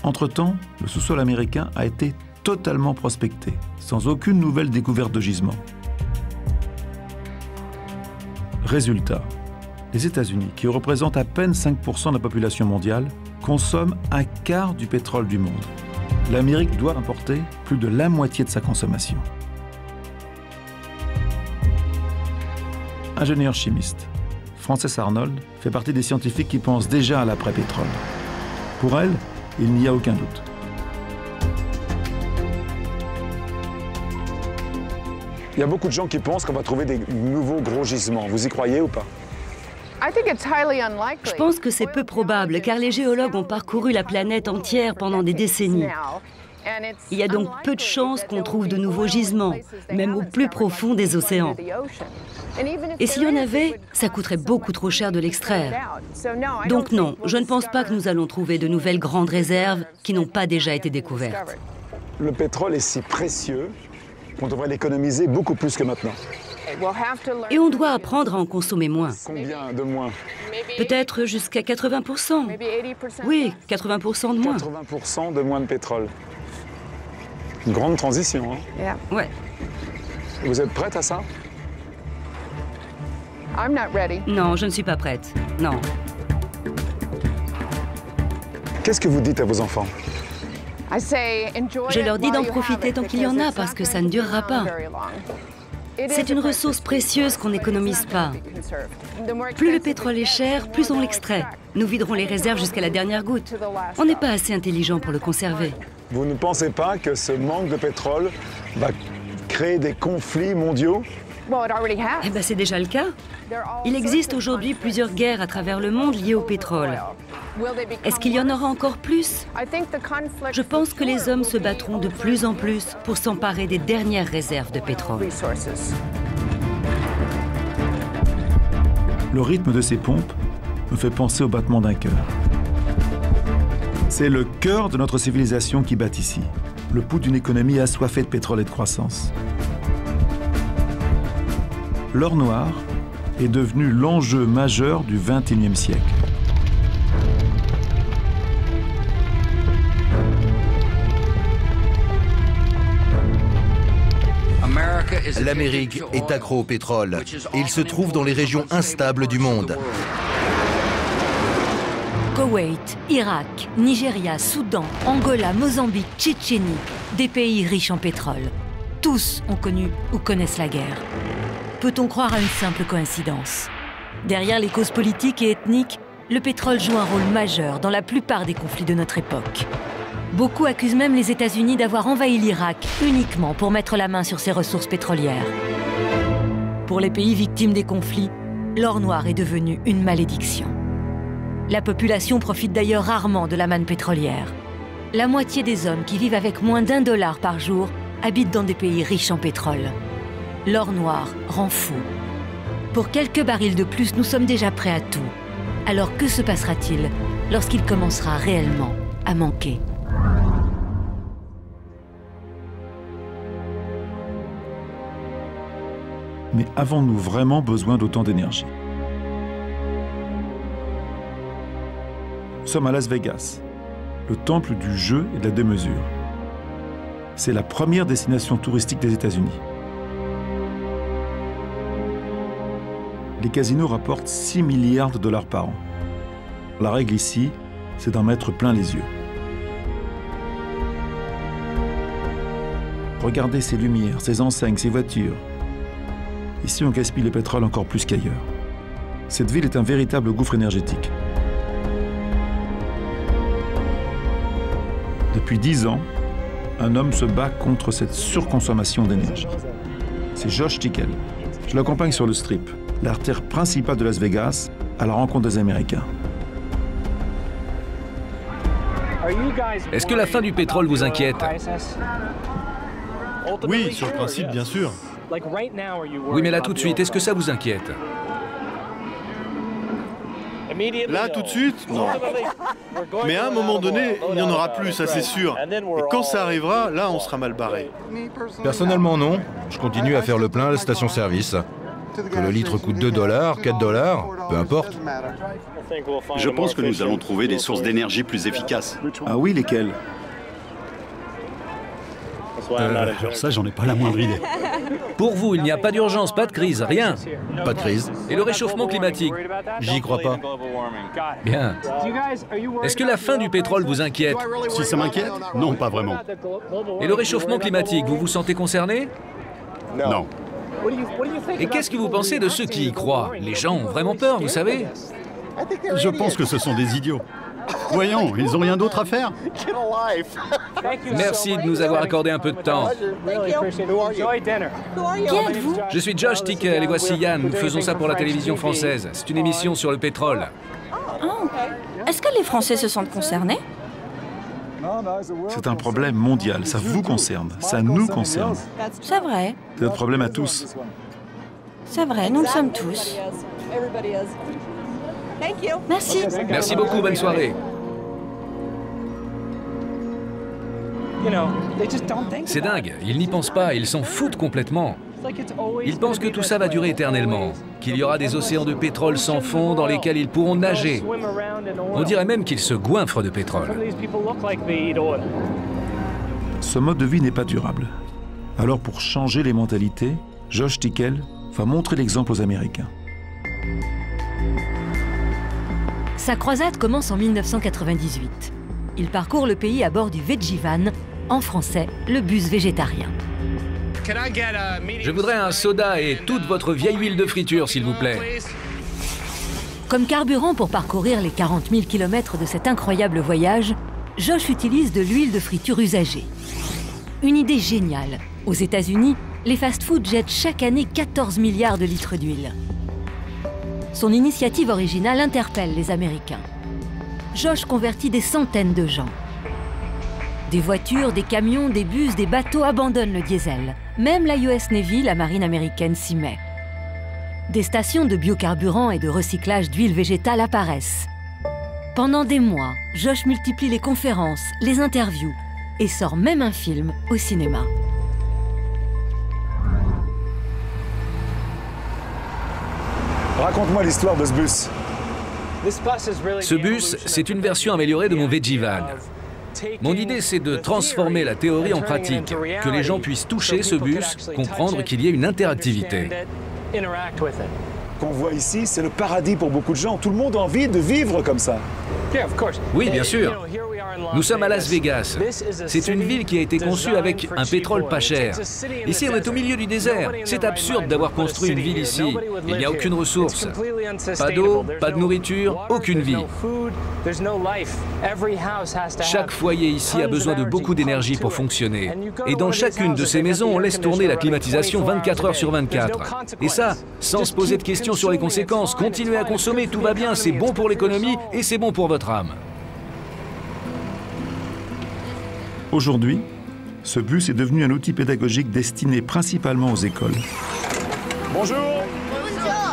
Entre-temps, le sous-sol américain a été totalement prospecté, sans aucune nouvelle découverte de gisement. Résultat, les États-Unis, qui représentent à peine 5% de la population mondiale, consomment un quart du pétrole du monde. L'Amérique doit importer plus de la moitié de sa consommation. Ingénieur chimiste, Frances Arnold fait partie des scientifiques qui pensent déjà à l'après-pétrole. Pour elle, il n'y a aucun doute. Il y a beaucoup de gens qui pensent qu'on va trouver des nouveaux gros gisements. Vous y croyez ou pas? Je pense que c'est peu probable, car les géologues ont parcouru la planète entière pendant des décennies. Il y a donc peu de chances qu'on trouve de nouveaux gisements, même au plus profond des océans. Et s'il y en avait, ça coûterait beaucoup trop cher de l'extraire. Donc non, je ne pense pas que nous allons trouver de nouvelles grandes réserves qui n'ont pas déjà été découvertes. Le pétrole est si précieux qu'on devrait l'économiser beaucoup plus que maintenant. Et on doit apprendre à en consommer moins. Combien de moins? Peut-être jusqu'à 80%. Oui, 80% de moins. 80% de moins de pétrole. Une grande transition, hein? Ouais. Vous êtes prête à ça? Non, je ne suis pas prête. Non. Qu'est-ce que vous dites à vos enfants? Je leur dis d'en profiter tant qu'il y en a, parce que ça ne durera pas. C'est une ressource précieuse qu'on n'économise pas. Plus le pétrole est cher, plus on l'extrait. Nous viderons les réserves jusqu'à la dernière goutte. On n'est pas assez intelligent pour le conserver. Vous ne pensez pas que ce manque de pétrole va créer des conflits mondiaux? Eh bien, c'est déjà le cas. Il existe aujourd'hui plusieurs guerres à travers le monde liées au pétrole. Est-ce qu'il y en aura encore plus? Je pense que les hommes se battront de plus en plus pour s'emparer des dernières réserves de pétrole. Le rythme de ces pompes me fait penser au battement d'un cœur. C'est le cœur de notre civilisation qui bat ici, le pouls d'une économie assoiffée de pétrole et de croissance. L'or noir est devenu l'enjeu majeur du XXIe siècle. L'Amérique est accro au pétrole et il se trouve dans les régions instables du monde. Koweït, Irak, Nigeria, Soudan, Angola, Mozambique, Tchétchénie, des pays riches en pétrole. Tous ont connu ou connaissent la guerre. Peut-on croire à une simple coïncidence? Derrière les causes politiques et ethniques, le pétrole joue un rôle majeur dans la plupart des conflits de notre époque. Beaucoup accusent même les États-Unis d'avoir envahi l'Irak uniquement pour mettre la main sur ses ressources pétrolières. Pour les pays victimes des conflits, l'or noir est devenu une malédiction. La population profite d'ailleurs rarement de la manne pétrolière. La moitié des hommes qui vivent avec moins d'$1 par jour habitent dans des pays riches en pétrole. L'or noir rend fou. Pour quelques barils de plus, nous sommes déjà prêts à tout. Alors que se passera-t-il lorsqu'il commencera réellement à manquer? Mais avons-nous vraiment besoin d'autant d'énergie? Nous sommes à Las Vegas, le temple du jeu et de la démesure. C'est la première destination touristique des États-Unis. Les casinos rapportent 6 milliards de dollars par an. La règle ici, c'est d'en mettre plein les yeux. Regardez ces lumières, ces enseignes, ces voitures. Ici, on gaspille le pétrole encore plus qu'ailleurs. Cette ville est un véritable gouffre énergétique. Depuis 10 ans, un homme se bat contre cette surconsommation d'énergie. C'est Josh Tickel. Je l'accompagne sur le Strip, l'artère principale de Las Vegas, à la rencontre des Américains. Est-ce que la fin du pétrole vous inquiète? Oui, sur le principe, bien sûr. Oui, mais là tout de suite, est-ce que ça vous inquiète? Là, tout de suite, non. Mais à un moment donné, il n'y en aura plus, ça c'est sûr. Et quand ça arrivera, là, on sera mal barré. Personnellement, non. Je continue à faire le plein à la station-service. Que le litre coûte 2 $, 4 $, peu importe. Je pense que nous allons trouver des sources d'énergie plus efficaces. Ah oui, lesquelles? Alors ça, j'en ai pas la moindre idée. Pour vous, il n'y a pas d'urgence, pas de crise, rien. Pas de crise. Et le réchauffement climatique? J'y crois pas. Bien. Est-ce que la fin du pétrole vous inquiète? Si ça m'inquiète? Non, pas vraiment. Et le réchauffement climatique, vous vous sentez concerné? Non. Et qu'est-ce que vous pensez de ceux qui y croient? Les gens ont vraiment peur, vous savez? Je pense que ce sont des idiots. Voyons, ils ont rien d'autre à faire. Merci de nous avoir accordé un peu de temps. Qui êtes-vous? Je suis Josh Tickel et voici Yann. Nous faisons ça pour la télévision française. C'est une émission sur le pétrole. Oh. Est-ce que les Français se sentent concernés? C'est un problème mondial, ça vous concerne, ça nous concerne. C'est vrai. C'est notre problème à tous. C'est vrai, nous le sommes tous. Merci. Merci beaucoup, bonne soirée. C'est dingue, ils n'y pensent pas, ils s'en foutent complètement. Ils pensent que tout ça va durer éternellement, qu'il y aura des océans de pétrole sans fond dans lesquels ils pourront nager. On dirait même qu'ils se goinfrent de pétrole. Ce mode de vie n'est pas durable. Alors pour changer les mentalités, Josh Tickel va montrer l'exemple aux Américains. Sa croisade commence en 1998. Il parcourt le pays à bord du Vegivan, en français, le bus végétarien. Je voudrais un soda et toute votre vieille huile de friture, s'il vous plaît. Comme carburant pour parcourir les 40 000 km de cet incroyable voyage, Josh utilise de l'huile de friture usagée. Une idée géniale. Aux États-Unis, les fast-foods jettent chaque année 14 milliards de litres d'huile. Son initiative originale interpelle les Américains. Josh convertit des centaines de gens. Des voitures, des camions, des bus, des bateaux abandonnent le diesel. Même la US Navy, la marine américaine, s'y met. Des stations de biocarburant et de recyclage d'huile végétale apparaissent. Pendant des mois, Josh multiplie les conférences, les interviews et sort même un film au cinéma. Raconte-moi l'histoire de ce bus. Ce bus, c'est une version améliorée de mon Vegivan. Mon idée, c'est de transformer la théorie en pratique, que les gens puissent toucher ce bus, comprendre qu'il y ait une interactivité. Qu'on voit ici, c'est le paradis pour beaucoup de gens. Tout le monde a envie de vivre comme ça. Oui, bien sûr. Nous sommes à Las Vegas. C'est une ville qui a été conçue avec un pétrole pas cher. Ici, on est au milieu du désert. C'est absurde d'avoir construit une ville ici. Il n'y a aucune ressource. Pas d'eau, pas de nourriture, aucune vie. Chaque foyer ici a besoin de beaucoup d'énergie pour fonctionner. Et dans chacune de ces maisons, on laisse tourner la climatisation 24 heures sur 24. Et ça, sans se poser de questions sur les conséquences. Continuez à consommer, tout va bien, c'est bon pour l'économie et c'est bon pour votre âme. Aujourd'hui, ce bus est devenu un outil pédagogique destiné principalement aux écoles. Bonjour.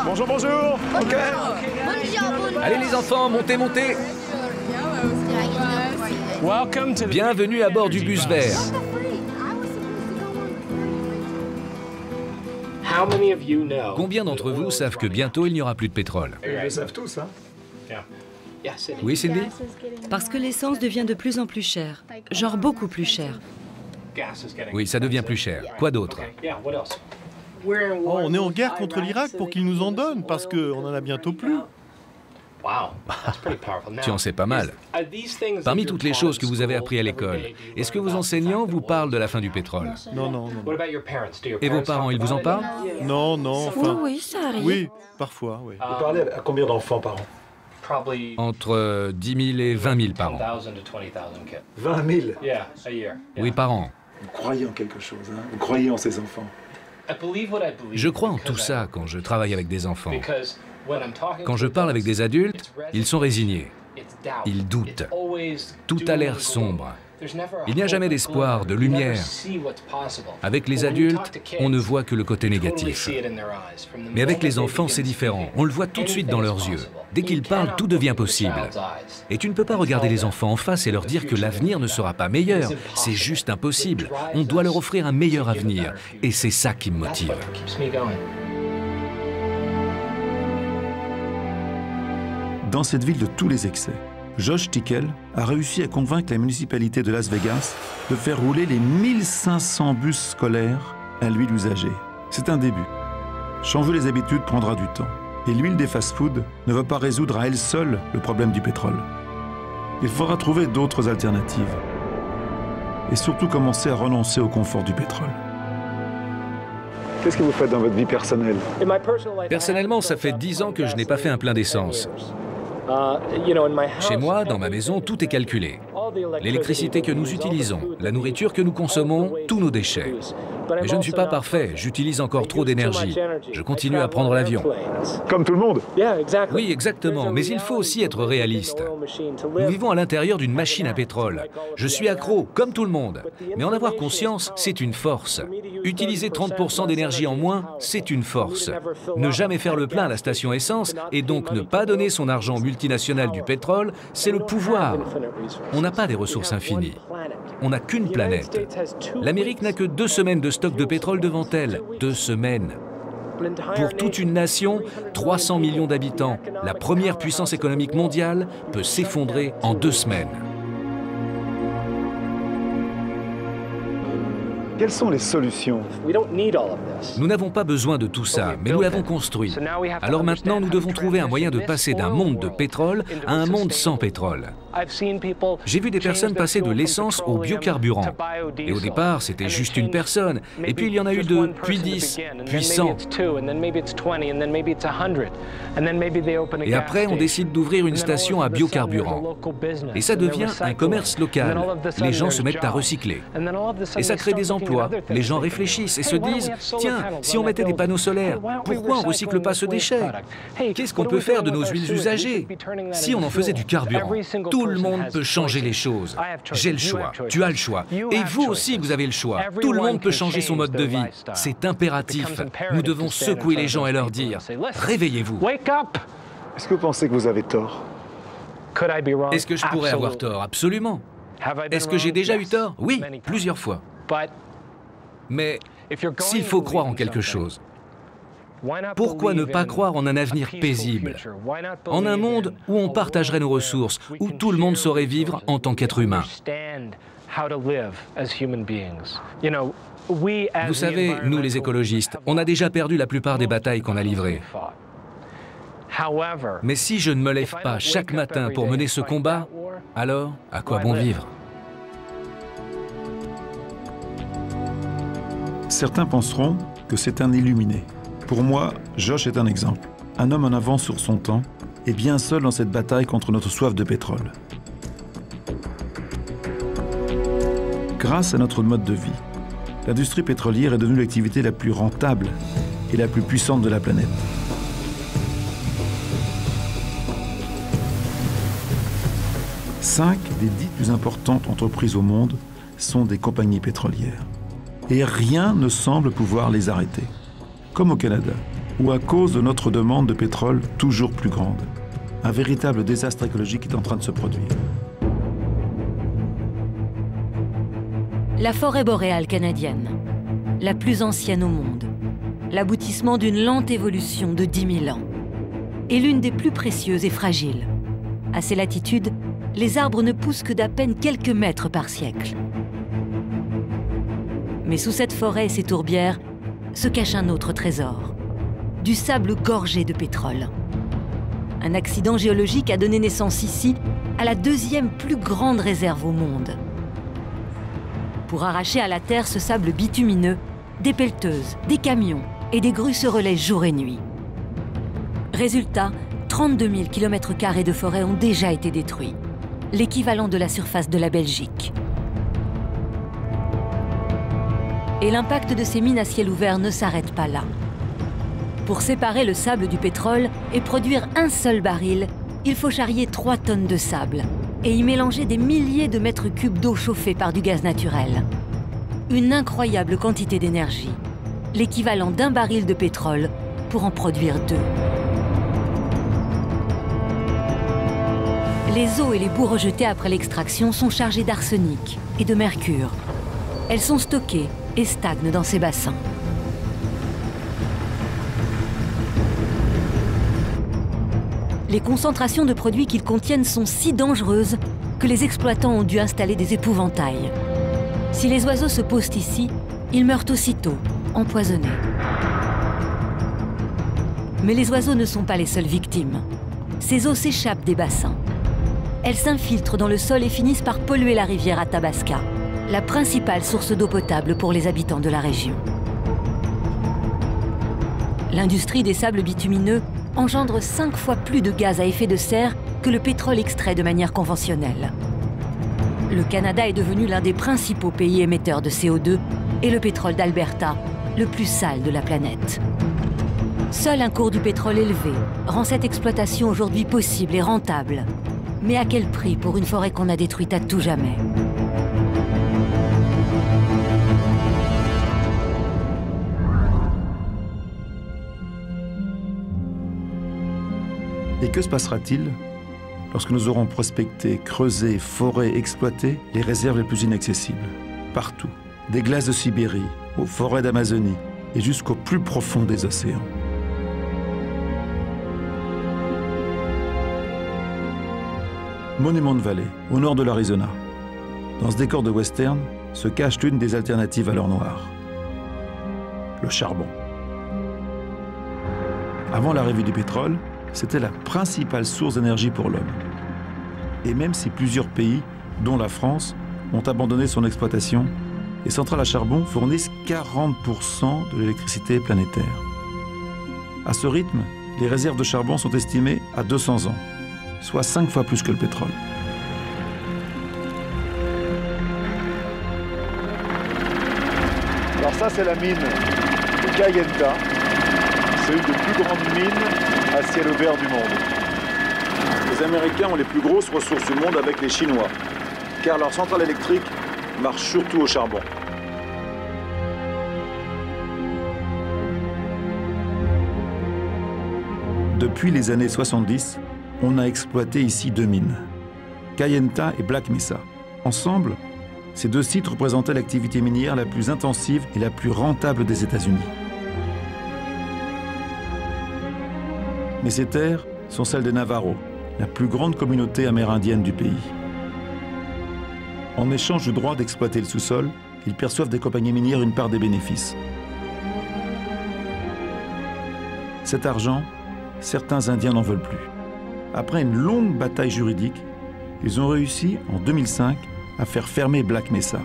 Bonjour, bonjour. Ok. Allez les enfants, montez, montez. Bienvenue à bord du bus vert. Combien d'entre vous savent que bientôt il n'y aura plus de pétrole? Ils le savent tous, hein. Oui, Cindy? Parce que l'essence devient de plus en plus chère. Genre beaucoup plus chère. Oui, ça devient plus cher. Quoi d'autre? Oh, on est en guerre contre l'Irak pour qu'ils nous en donnent, parce qu'on en a bientôt plus. Tu en sais pas mal. Parmi toutes les choses que vous avez apprises à l'école, est-ce que vos enseignants vous parlent de la fin du pétrole? Non, non, non. Et vos parents, ils vous en parlent? Non, non, enfin... Oui, ça arrive. Oui, parfois, oui. Vous parlez à combien d'enfants par an? Entre 10 000 et 20 000 par an. 20 000? Oui, par an. Vous croyez en quelque chose, hein? Vous croyez en ces enfants? Je crois en tout ça quand je travaille avec des enfants. Quand je parle avec des adultes, ils sont résignés. Ils doutent. Tout a l'air sombre. Il n'y a jamais d'espoir, de lumière. Avec les adultes, on ne voit que le côté négatif. Mais avec les enfants, c'est différent. On le voit tout de suite dans leurs yeux. Dès qu'ils parlent, tout devient possible. Et tu ne peux pas regarder les enfants en face et leur dire que l'avenir ne sera pas meilleur. C'est juste impossible. On doit leur offrir un meilleur avenir. Et c'est ça qui me motive. dans cette ville de tous les excès, Josh Tickel a réussi à convaincre la municipalité de Las Vegas de faire rouler les 1500 bus scolaires à l'huile usagée. C'est un début. Changer les habitudes prendra du temps. Et l'huile des fast-foods ne va pas résoudre à elle seule le problème du pétrole. Il faudra trouver d'autres alternatives. Et surtout commencer à renoncer au confort du pétrole. Qu'est-ce que vous faites dans votre vie personnelle? Personnellement, ça fait 10 ans que je n'ai pas fait un plein d'essence. Chez moi, dans ma maison, tout est calculé. L'électricité que nous utilisons, la nourriture que nous consommons, tous nos déchets. Mais je ne suis pas parfait, j'utilise encore trop d'énergie. Je continue à prendre l'avion. Comme tout le monde? Oui, exactement, mais il faut aussi être réaliste. Nous vivons à l'intérieur d'une machine à pétrole. Je suis accro, comme tout le monde. Mais en avoir conscience, c'est une force. Utiliser 30% d'énergie en moins, c'est une force. Ne jamais faire le plein à la station essence et donc ne pas donner son argent aux multinationales du pétrole, c'est le pouvoir. On n'a pas des ressources infinies. On n'a qu'une planète. L'Amérique n'a que 2 semaines de stock de pétrole devant elle. 2 semaines. Pour toute une nation, 300 millions d'habitants, la première puissance économique mondiale peut s'effondrer en 2 semaines. Quelles sont les solutions? Nous n'avons pas besoin de tout ça, mais nous l'avons construit. Alors maintenant, nous devons trouver un moyen de passer d'un monde de pétrole à un monde sans pétrole. J'ai vu des personnes passer de l'essence au biocarburant. Et au départ, c'était juste une personne. Et puis il y en a eu 2, puis 10, puis 100. Et après, on décide d'ouvrir une station à biocarburant. Et ça devient un commerce local. Les gens se mettent à recycler. Et ça crée des emplois. Les gens réfléchissent et se disent « Tiens, si on mettait des panneaux solaires, pourquoi on ne recycle pas ce déchet? Qu'est-ce qu'on peut faire de nos huiles usagées? Si on en faisait du carburant, tout le monde peut changer les choses. J'ai le choix, tu as le choix. Et vous aussi, vous avez le choix. Tout le monde peut changer son mode de vie. C'est impératif. Nous devons secouer les gens et leur dire « Réveillez-vous ». Est-ce que vous pensez que vous avez tort? Est-ce que je pourrais avoir tort? Absolument. Est-ce que j'ai déjà eu tort? Oui, plusieurs fois. Mais s'il faut croire en quelque chose, pourquoi ne pas croire en un avenir paisible? En un monde où on partagerait nos ressources, où tout le monde saurait vivre en tant qu'être humain. Vous savez, nous les écologistes, on a déjà perdu la plupart des batailles qu'on a livrées. Mais si je ne me lève pas chaque matin pour mener ce combat, alors à quoi bon vivre? Certains penseront que c'est un illuminé. Pour moi, Josh est un exemple. Un homme en avance sur son temps et bien seul dans cette bataille contre notre soif de pétrole. Grâce à notre mode de vie, l'industrie pétrolière est devenue l'activité la plus rentable et la plus puissante de la planète. Cinq des 10 plus importantes entreprises au monde sont des compagnies pétrolières. Et rien ne semble pouvoir les arrêter. Comme au Canada, où à cause de notre demande de pétrole toujours plus grande, un véritable désastre écologique est en train de se produire. La forêt boréale canadienne, la plus ancienne au monde, l'aboutissement d'une lente évolution de 10 000 ans, et l'une des plus précieuses et fragiles. À ces latitudes, les arbres ne poussent que d'à peine quelques mètres par siècle. Mais sous cette forêt et ses tourbières se cache un autre trésor, du sable gorgé de pétrole. Un accident géologique a donné naissance ici à la 2e plus grande réserve au monde. Pour arracher à la terre ce sable bitumineux, des pelleteuses, des camions et des grues se relaient jour et nuit. Résultat, 32 000 km² de forêt ont déjà été détruits, l'équivalent de la surface de la Belgique. Et l'impact de ces mines à ciel ouvert ne s'arrête pas là. Pour séparer le sable du pétrole et produire un seul baril, il faut charrier 3 tonnes de sable et y mélanger des milliers de mètres cubes d'eau chauffée par du gaz naturel. Une incroyable quantité d'énergie, l'équivalent d'un baril de pétrole pour en produire 2. Les eaux et les boues rejetées après l'extraction sont chargées d'arsenic et de mercure. Elles sont stockées et stagnent dans ces bassins. Les concentrations de produits qu'ils contiennent sont si dangereuses que les exploitants ont dû installer des épouvantails. Si les oiseaux se posent ici, ils meurent aussitôt, empoisonnés. Mais les oiseaux ne sont pas les seules victimes. Ces eaux s'échappent des bassins. Elles s'infiltrent dans le sol et finissent par polluer la rivière Athabasca, la principale source d'eau potable pour les habitants de la région. L'industrie des sables bitumineux engendre 5 fois plus de gaz à effet de serre que le pétrole extrait de manière conventionnelle. Le Canada est devenu l'un des principaux pays émetteurs de CO2 et le pétrole d'Alberta, le plus sale de la planète. Seul un cours du pétrole élevé rend cette exploitation aujourd'hui possible et rentable. Mais à quel prix pour une forêt qu'on a détruite à tout jamais? Et que se passera-t-il lorsque nous aurons prospecté, creusé, foré, exploité les réserves les plus inaccessibles? Partout, des glaces de Sibérie, aux forêts d'Amazonie et jusqu'au plus profond des océans. Monument Valley, au nord de l'Arizona. Dans ce décor de western se cache l'une des alternatives à l'or noir. Le charbon. Avant l'arrivée du pétrole, c'était la principale source d'énergie pour l'homme. Et même si plusieurs pays, dont la France, ont abandonné son exploitation, les centrales à charbon fournissent 40% de l'électricité planétaire. À ce rythme, les réserves de charbon sont estimées à 200 ans, soit 5 fois plus que le pétrole. Alors ça, c'est la mine de Kayenta. C'est une des plus grandes mines à ciel ouvert du monde. Les Américains ont les plus grosses ressources du monde avec les Chinois, car leur centrale électrique marche surtout au charbon. Depuis les années 70, on a exploité ici 2 mines, Kayenta et Black Mesa. Ensemble, ces 2 sites représentaient l'activité minière la plus intensive et la plus rentable des États-Unis. Mais ces terres sont celles des Navajo, la plus grande communauté amérindienne du pays. En échange du droit d'exploiter le sous-sol, ils perçoivent des compagnies minières une part des bénéfices. Cet argent, certains Indiens n'en veulent plus. Après une longue bataille juridique, ils ont réussi, en 2005, à faire fermer Black Mesa.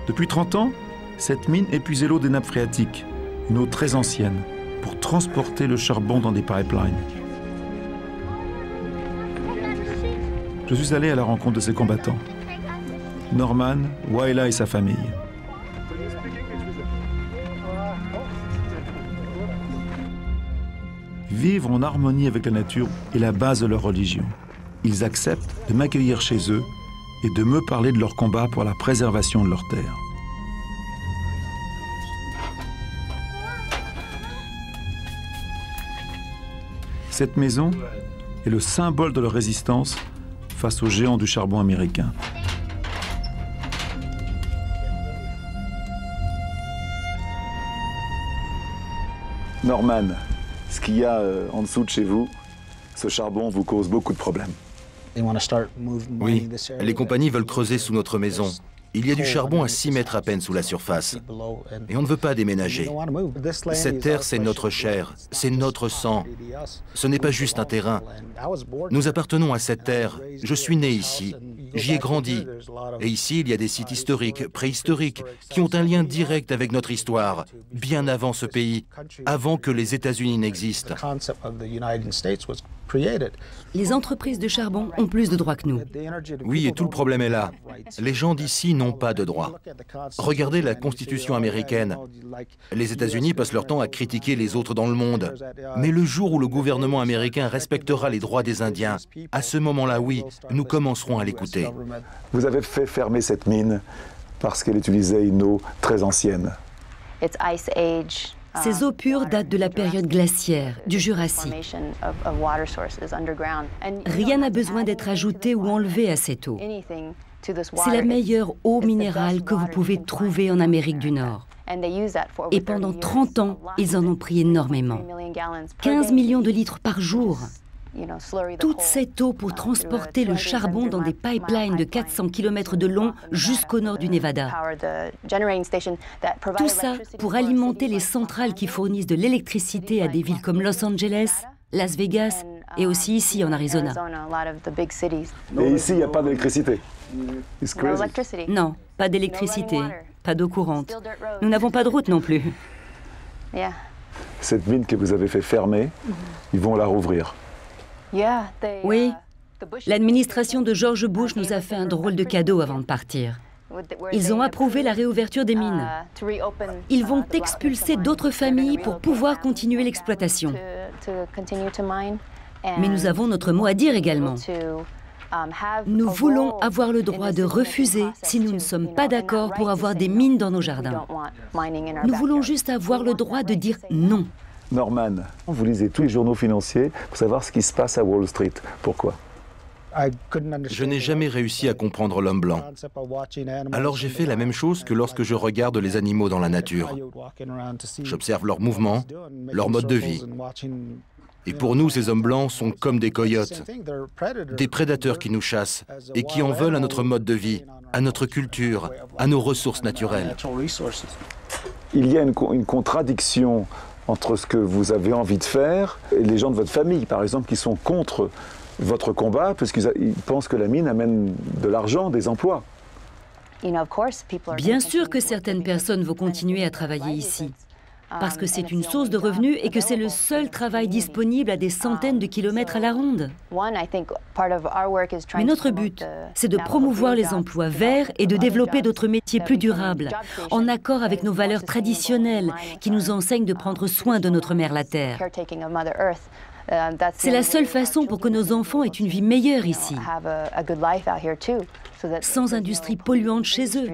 Depuis 30 ans, cette mine épuisait l'eau des nappes phréatiques, une eau très ancienne, pour transporter le charbon dans des pipelines. Je suis allé à la rencontre de ces combattants. Norman, Waila et sa famille. Vivre en harmonie avec la nature est la base de leur religion. Ils acceptent de m'accueillir chez eux et de me parler de leur combat pour la préservation de leurs terres. Cette maison est le symbole de leur résistance face aux géants du charbon américain. Norman, ce qu'il y a en dessous de chez vous, ce charbon vous cause beaucoup de problèmes. Oui, les compagnies veulent creuser sous notre maison. Il y a du charbon à 6 mètres à peine sous la surface. Et on ne veut pas déménager. Cette terre, c'est notre chair, c'est notre sang. Ce n'est pas juste un terrain. Nous appartenons à cette terre. Je suis né ici. J'y ai grandi. Et ici, il y a des sites historiques, préhistoriques, qui ont un lien direct avec notre histoire, bien avant ce pays, avant que les États-Unis n'existent. Les entreprises de charbon ont plus de droits que nous. Oui, et tout le problème est là. Les gens d'ici n'ont pas de droits. Regardez la Constitution américaine. Les États-Unis passent leur temps à critiquer les autres dans le monde. Mais le jour où le gouvernement américain respectera les droits des Indiens, à ce moment-là, oui, nous commencerons à l'écouter. Vous avez fait fermer cette mine parce qu'elle utilisait une eau très ancienne. Ces eaux pures datent de la période glaciaire, du Jurassique. Rien n'a besoin d'être ajouté ou enlevé à cette eau. C'est la meilleure eau minérale que vous pouvez trouver en Amérique du Nord. Et pendant 30 ans, ils en ont pris énormément. 15 millions de litres par jour. Toute cette eau pour transporter le charbon dans des pipelines de 400 km de long jusqu'au nord du Nevada. Tout ça pour alimenter les centrales qui fournissent de l'électricité à des villes comme Los Angeles, Las Vegas et aussi ici en Arizona. Et ici, il n'y a pas d'électricité. Non, pas d'électricité, pas d'eau courante. Nous n'avons pas de route non plus. Cette mine que vous avez fait fermer, ils vont la rouvrir. Oui, l'administration de George Bush nous a fait un drôle de cadeau avant de partir. Ils ont approuvé la réouverture des mines. Ils vont expulser d'autres familles pour pouvoir continuer l'exploitation. Mais nous avons notre mot à dire également. Nous voulons avoir le droit de refuser si nous ne sommes pas d'accord pour avoir des mines dans nos jardins. Nous voulons juste avoir le droit de dire non. Norman, vous lisez tous les journaux financiers pour savoir ce qui se passe à Wall Street. Pourquoi? Je n'ai jamais réussi à comprendre l'homme blanc. Alors j'ai fait la même chose que lorsque je regarde les animaux dans la nature. J'observe leurs mouvements, leur mode de vie. Et pour nous, ces hommes blancs sont comme des coyotes, des prédateurs qui nous chassent et qui en veulent à notre mode de vie, à notre culture, à nos ressources naturelles. Il y a une contradiction entre ce que vous avez envie de faire et les gens de votre famille, par exemple, qui sont contre votre combat, parce qu'ils pensent que la mine amène de l'argent, des emplois. Bien sûr que certaines personnes vont continuer à travailler ici, parce que c'est une source de revenus et que c'est le seul travail disponible à des centaines de kilomètres à la ronde. Mais notre but, c'est de promouvoir les emplois verts et de développer d'autres métiers plus durables, en accord avec nos valeurs traditionnelles qui nous enseignent de prendre soin de notre mère la Terre. C'est la seule façon pour que nos enfants aient une vie meilleure ici, sans industrie polluante chez eux.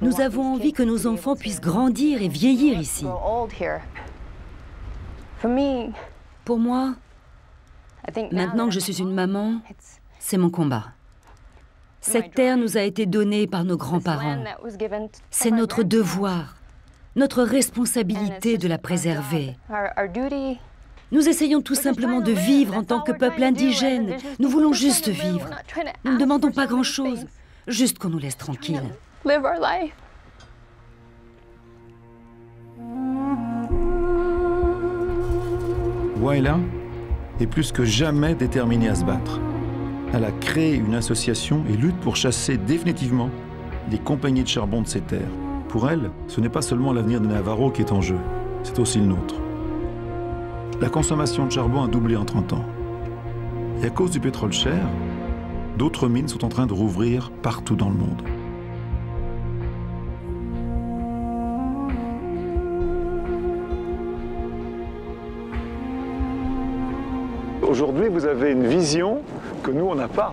Nous avons envie que nos enfants puissent grandir et vieillir ici. Pour moi, maintenant que je suis une maman, c'est mon combat. Cette terre nous a été donnée par nos grands-parents. C'est notre devoir, notre responsabilité de la préserver. Nous essayons tout simplement de vivre en tant que peuple indigène. Nous voulons juste vivre. Nous ne demandons pas grand-chose, juste qu'on nous laisse tranquilles. Waila est plus que jamais déterminée à se battre. Elle a créé une association et lutte pour chasser définitivement les compagnies de charbon de ces terres. Pour elle, ce n'est pas seulement l'avenir des Navajo qui est en jeu, c'est aussi le nôtre. La consommation de charbon a doublé en 30 ans. Et à cause du pétrole cher, d'autres mines sont en train de rouvrir partout dans le monde. Aujourd'hui, vous avez une vision que nous, on n'a pas.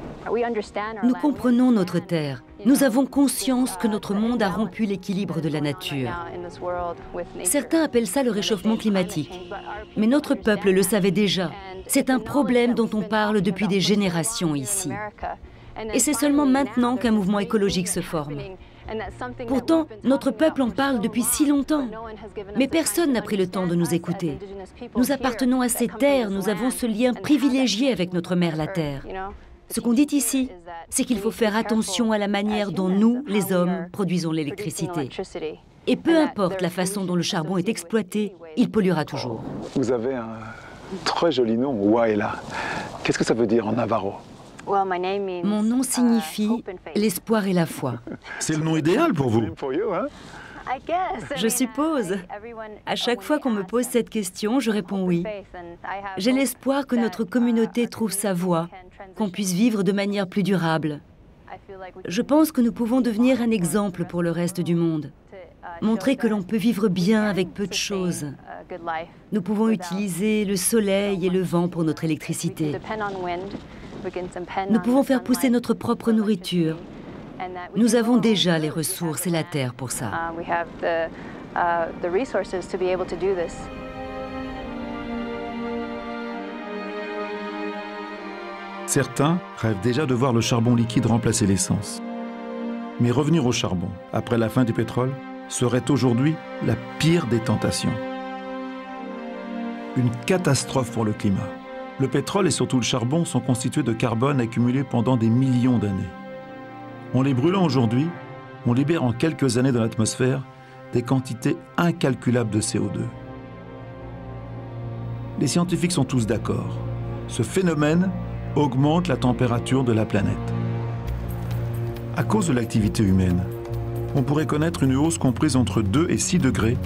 Nous comprenons notre terre. Nous avons conscience que notre monde a rompu l'équilibre de la nature. Certains appellent ça le réchauffement climatique. Mais notre peuple le savait déjà. C'est un problème dont on parle depuis des générations ici. Et c'est seulement maintenant qu'un mouvement écologique se forme. Pourtant, notre peuple en parle depuis si longtemps. Mais personne n'a pris le temps de nous écouter. Nous appartenons à ces terres, nous avons ce lien privilégié avec notre mère la Terre. Ce qu'on dit ici, c'est qu'il faut faire attention à la manière dont nous, les hommes, produisons l'électricité. Et peu importe la façon dont le charbon est exploité, il polluera toujours. Vous avez un très joli nom, Waila. Qu'est-ce que ça veut dire en Navajo? Mon nom signifie l'espoir et la foi. C'est le nom idéal pour vous. Je suppose. À chaque fois qu'on me pose cette question, je réponds oui. J'ai l'espoir que notre communauté trouve sa voie, qu'on puisse vivre de manière plus durable. Je pense que nous pouvons devenir un exemple pour le reste du monde. Montrer que l'on peut vivre bien avec peu de choses. Nous pouvons utiliser le soleil et le vent pour notre électricité. Nous pouvons faire pousser notre propre nourriture. Nous avons déjà les ressources et la terre pour ça. Certains rêvent déjà de voir le charbon liquide remplacer l'essence. Mais revenir au charbon, après la fin du pétrole, serait aujourd'hui la pire des tentations. Une catastrophe pour le climat. Le pétrole et surtout le charbon sont constitués de carbone accumulé pendant des millions d'années. En les brûlant aujourd'hui, on libère en quelques années dans l'atmosphère des quantités incalculables de CO2. Les scientifiques sont tous d'accord. Ce phénomène augmente la température de la planète. À cause de l'activité humaine, on pourrait connaître une hausse comprise entre 2 et 6 degrés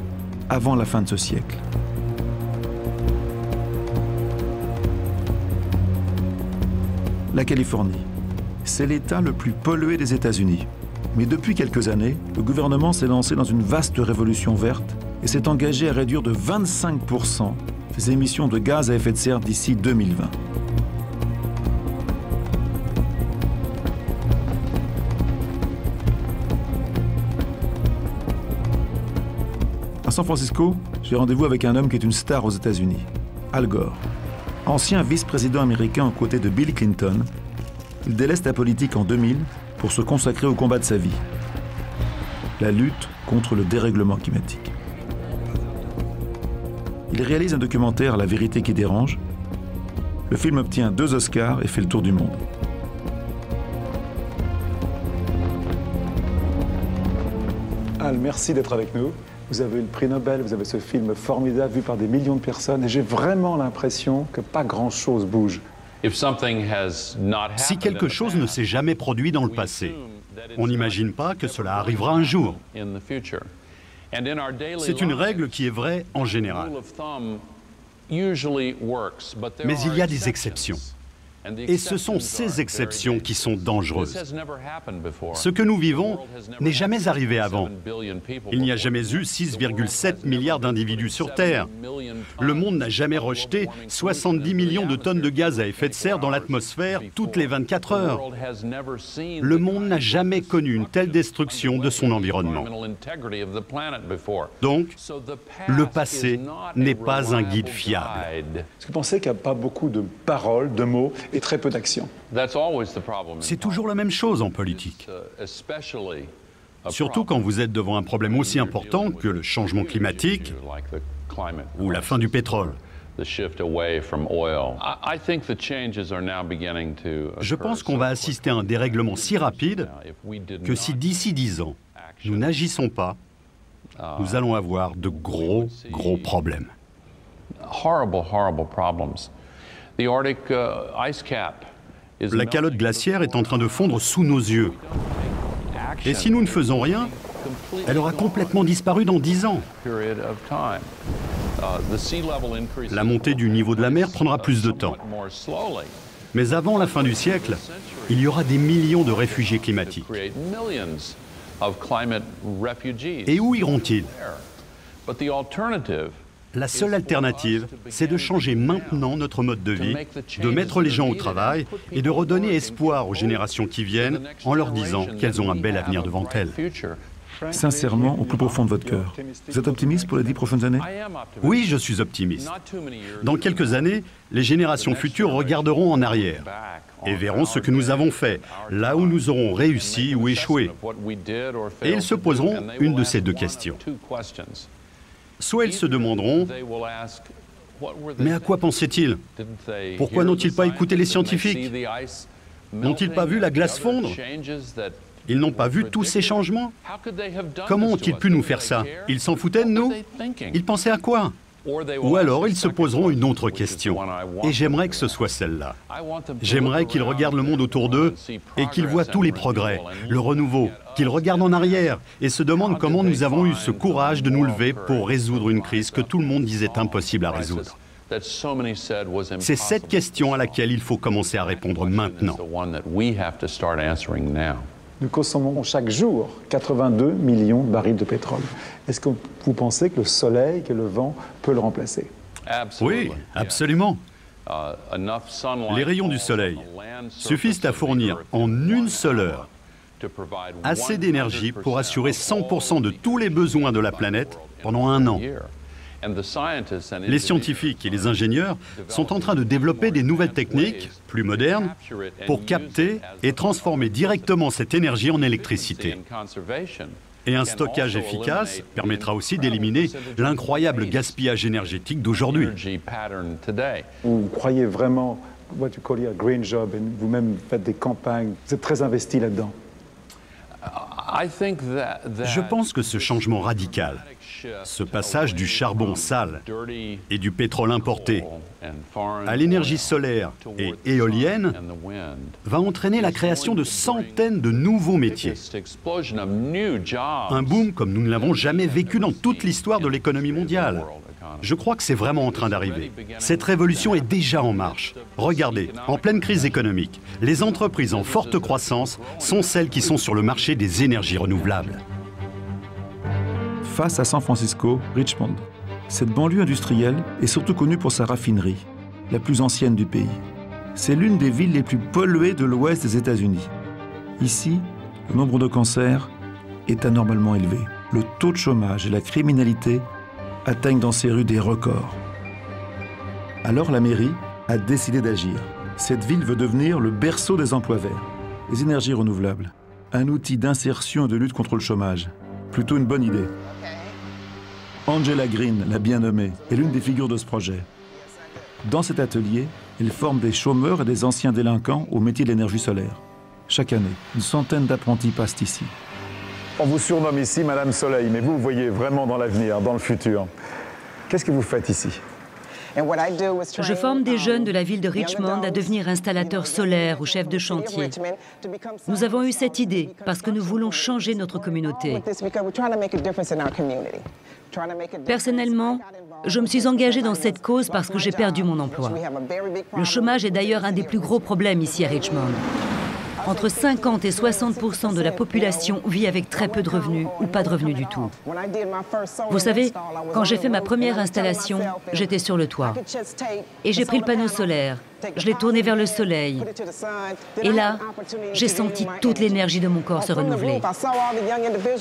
avant la fin de ce siècle. La Californie, c'est l'État le plus pollué des États-Unis. Mais depuis quelques années, le gouvernement s'est lancé dans une vaste révolution verte et s'est engagé à réduire de 25% ses émissions de gaz à effet de serre d'ici 2020. À San Francisco, j'ai rendez-vous avec un homme qui est une star aux États-Unis, Al Gore. Ancien vice-président américain aux côtés de Bill Clinton, il délaisse la politique en 2000 pour se consacrer au combat de sa vie, la lutte contre le dérèglement climatique. Il réalise un documentaire, La vérité qui dérange. Le film obtient 2 Oscars et fait le tour du monde. Al, merci d'être avec nous. Vous avez eu le prix Nobel, vous avez ce film formidable vu par des millions de personnes et j'ai vraiment l'impression que pas grand-chose bouge. Si quelque chose ne s'est jamais produit dans le passé, on n'imagine pas que cela arrivera un jour. C'est une règle qui est vraie en général. Mais il y a des exceptions. Et ce sont ces exceptions qui sont dangereuses. Ce que nous vivons n'est jamais arrivé avant. Il n'y a jamais eu 6,7 milliards d'individus sur Terre. Le monde n'a jamais rejeté 70 millions de tonnes de gaz à effet de serre dans l'atmosphère toutes les 24 heures. Le monde n'a jamais connu une telle destruction de son environnement. Donc, le passé n'est pas un guide fiable. Est-ce que vous pensez qu'il n'y a pas beaucoup de paroles, de mots et très peu d'actions? C'est toujours la même chose en politique. Surtout quand vous êtes devant un problème aussi important que le changement climatique ou la fin du pétrole. Je pense qu'on va assister à un dérèglement si rapide que si d'ici 10 ans, nous n'agissons pas, nous allons avoir de gros problèmes. La calotte glaciaire est en train de fondre sous nos yeux. Et si nous ne faisons rien, elle aura complètement disparu dans 10 ans. La montée du niveau de la mer prendra plus de temps. Mais avant la fin du siècle, il y aura des millions de réfugiés climatiques. Et où iront-ils ? La seule alternative, c'est de changer maintenant notre mode de vie, de mettre les gens au travail et de redonner espoir aux générations qui viennent en leur disant qu'elles ont un bel avenir devant elles. Sincèrement, au plus profond de votre cœur, vous êtes optimiste pour les 10 prochaines années? Oui, je suis optimiste. Dans quelques années, les générations futures regarderont en arrière et verront ce que nous avons fait, là où nous aurons réussi ou échoué. Et ils se poseront une de ces 2 questions. Soit ils se demanderont « Mais à quoi pensaient-ils? Pourquoi n'ont-ils pas écouté les scientifiques? N'ont-ils pas vu la glace fondre? Ils n'ont pas vu tous ces changements? Comment ont-ils pu nous faire ça? Ils s'en foutaient de nous? Ils pensaient à quoi? Ou alors ils se poseront une autre question. Et j'aimerais que ce soit celle-là. J'aimerais qu'ils regardent le monde autour d'eux et qu'ils voient tous les progrès, le renouveau, qu'ils regardent en arrière et se demandent comment nous avons eu ce courage de nous lever pour résoudre une crise que tout le monde disait impossible à résoudre. C'est cette question à laquelle il faut commencer à répondre maintenant. Nous consommons chaque jour 82 millions de barils de pétrole. Est-ce que vous pensez que le soleil, que le vent peut le remplacer? Oui, absolument. Les rayons du soleil suffisent à fournir en une seule heure assez d'énergie pour assurer 100% de tous les besoins de la planète pendant un an. Les scientifiques et les ingénieurs sont en train de développer des nouvelles techniques, plus modernes, pour capter et transformer directement cette énergie en électricité. Et un stockage efficace permettra aussi d'éliminer l'incroyable gaspillage énergétique d'aujourd'hui. Vous croyez vraiment, what you call a green job, et vous-même faites des campagnes, vous êtes très investi là-dedans. Je pense que ce changement radical, ce passage du charbon sale et du pétrole importé à l'énergie solaire et éolienne va entraîner la création de centaines de nouveaux métiers. Un boom comme nous ne l'avons jamais vécu dans toute l'histoire de l'économie mondiale. Je crois que c'est vraiment en train d'arriver. Cette révolution est déjà en marche. Regardez, en pleine crise économique, les entreprises en forte croissance sont celles qui sont sur le marché des énergies renouvelables. Face à San Francisco, Richmond. Cette banlieue industrielle est surtout connue pour sa raffinerie, la plus ancienne du pays. C'est l'une des villes les plus polluées de l'ouest des États-Unis. Ici, le nombre de cancers est anormalement élevé. Le taux de chômage et la criminalité atteignent dans ces rues des records. Alors la mairie a décidé d'agir. Cette ville veut devenir le berceau des emplois verts. Les énergies renouvelables, un outil d'insertion et de lutte contre le chômage. Plutôt une bonne idée. Angela Green, la bien nommée, est l'une des figures de ce projet. Dans cet atelier, elle forme des chômeurs et des anciens délinquants au métier de l'énergie solaire. Chaque année, une centaine d'apprentis passent ici. On vous surnomme ici Madame Soleil, mais vous voyez vraiment dans l'avenir, dans le futur. Qu'est-ce que vous faites ici? Je forme des jeunes de la ville de Richmond à devenir installateurs solaires ou chefs de chantier. Nous avons eu cette idée parce que nous voulons changer notre communauté. Personnellement, je me suis engagée dans cette cause parce que j'ai perdu mon emploi. Le chômage est d'ailleurs un des plus gros problèmes ici à Richmond. Entre 50 et 60% de la population vit avec très peu de revenus ou pas de revenus du tout. Vous savez, quand j'ai fait ma première installation, j'étais sur le toit. Et j'ai pris le panneau solaire, je l'ai tourné vers le soleil. Et là, j'ai senti toute l'énergie de mon corps se renouveler.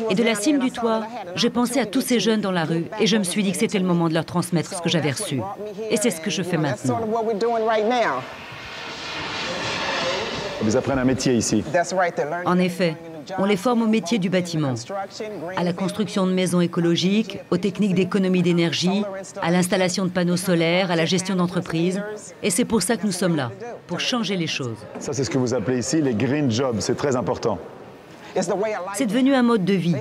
Et de la cime du toit, j'ai pensé à tous ces jeunes dans la rue et je me suis dit que c'était le moment de leur transmettre ce que j'avais reçu. Et c'est ce que je fais maintenant. Ils apprennent un métier ici. En effet, on les forme au métier du bâtiment, à la construction de maisons écologiques, aux techniques d'économie d'énergie, à l'installation de panneaux solaires, à la gestion d'entreprises. Et c'est pour ça que nous sommes là, pour changer les choses. Ça, c'est ce que vous appelez ici les green jobs, c'est très important. C'est devenu un mode de vie.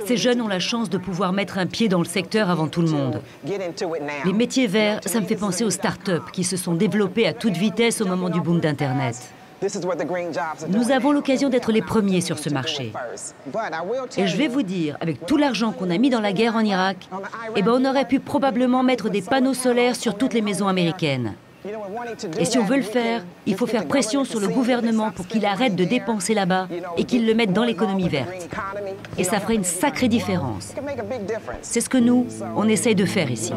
Ces jeunes ont la chance de pouvoir mettre un pied dans le secteur avant tout le monde. Les métiers verts, ça me fait penser aux start-up qui se sont développés à toute vitesse au moment du boom d'Internet. Nous avons l'occasion d'être les premiers sur ce marché. Et je vais vous dire, avec tout l'argent qu'on a mis dans la guerre en Irak, on aurait pu probablement mettre des panneaux solaires sur toutes les maisons américaines. Et si on veut le faire, il faut faire pression sur le gouvernement pour qu'il arrête de dépenser là-bas et qu'il le mette dans l'économie verte. Et ça ferait une sacrée différence. C'est ce que nous, on essaye de faire ici.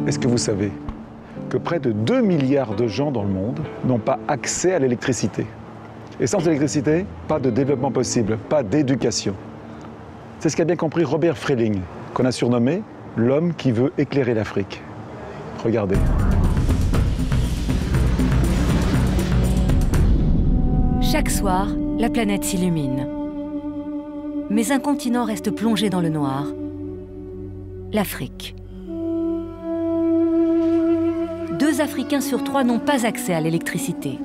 Est-ce que vous savez que près de 2 milliards de gens dans le monde n'ont pas accès à l'électricité? Et sans électricité, pas de développement possible, pas d'éducation. C'est ce qu'a bien compris Robert Freiling, qu'on a surnommé l'homme qui veut éclairer l'Afrique. Regardez. Chaque soir, la planète s'illumine. Mais un continent reste plongé dans le noir. L'Afrique. 2 Africains sur 3 n'ont pas accès à l'électricité.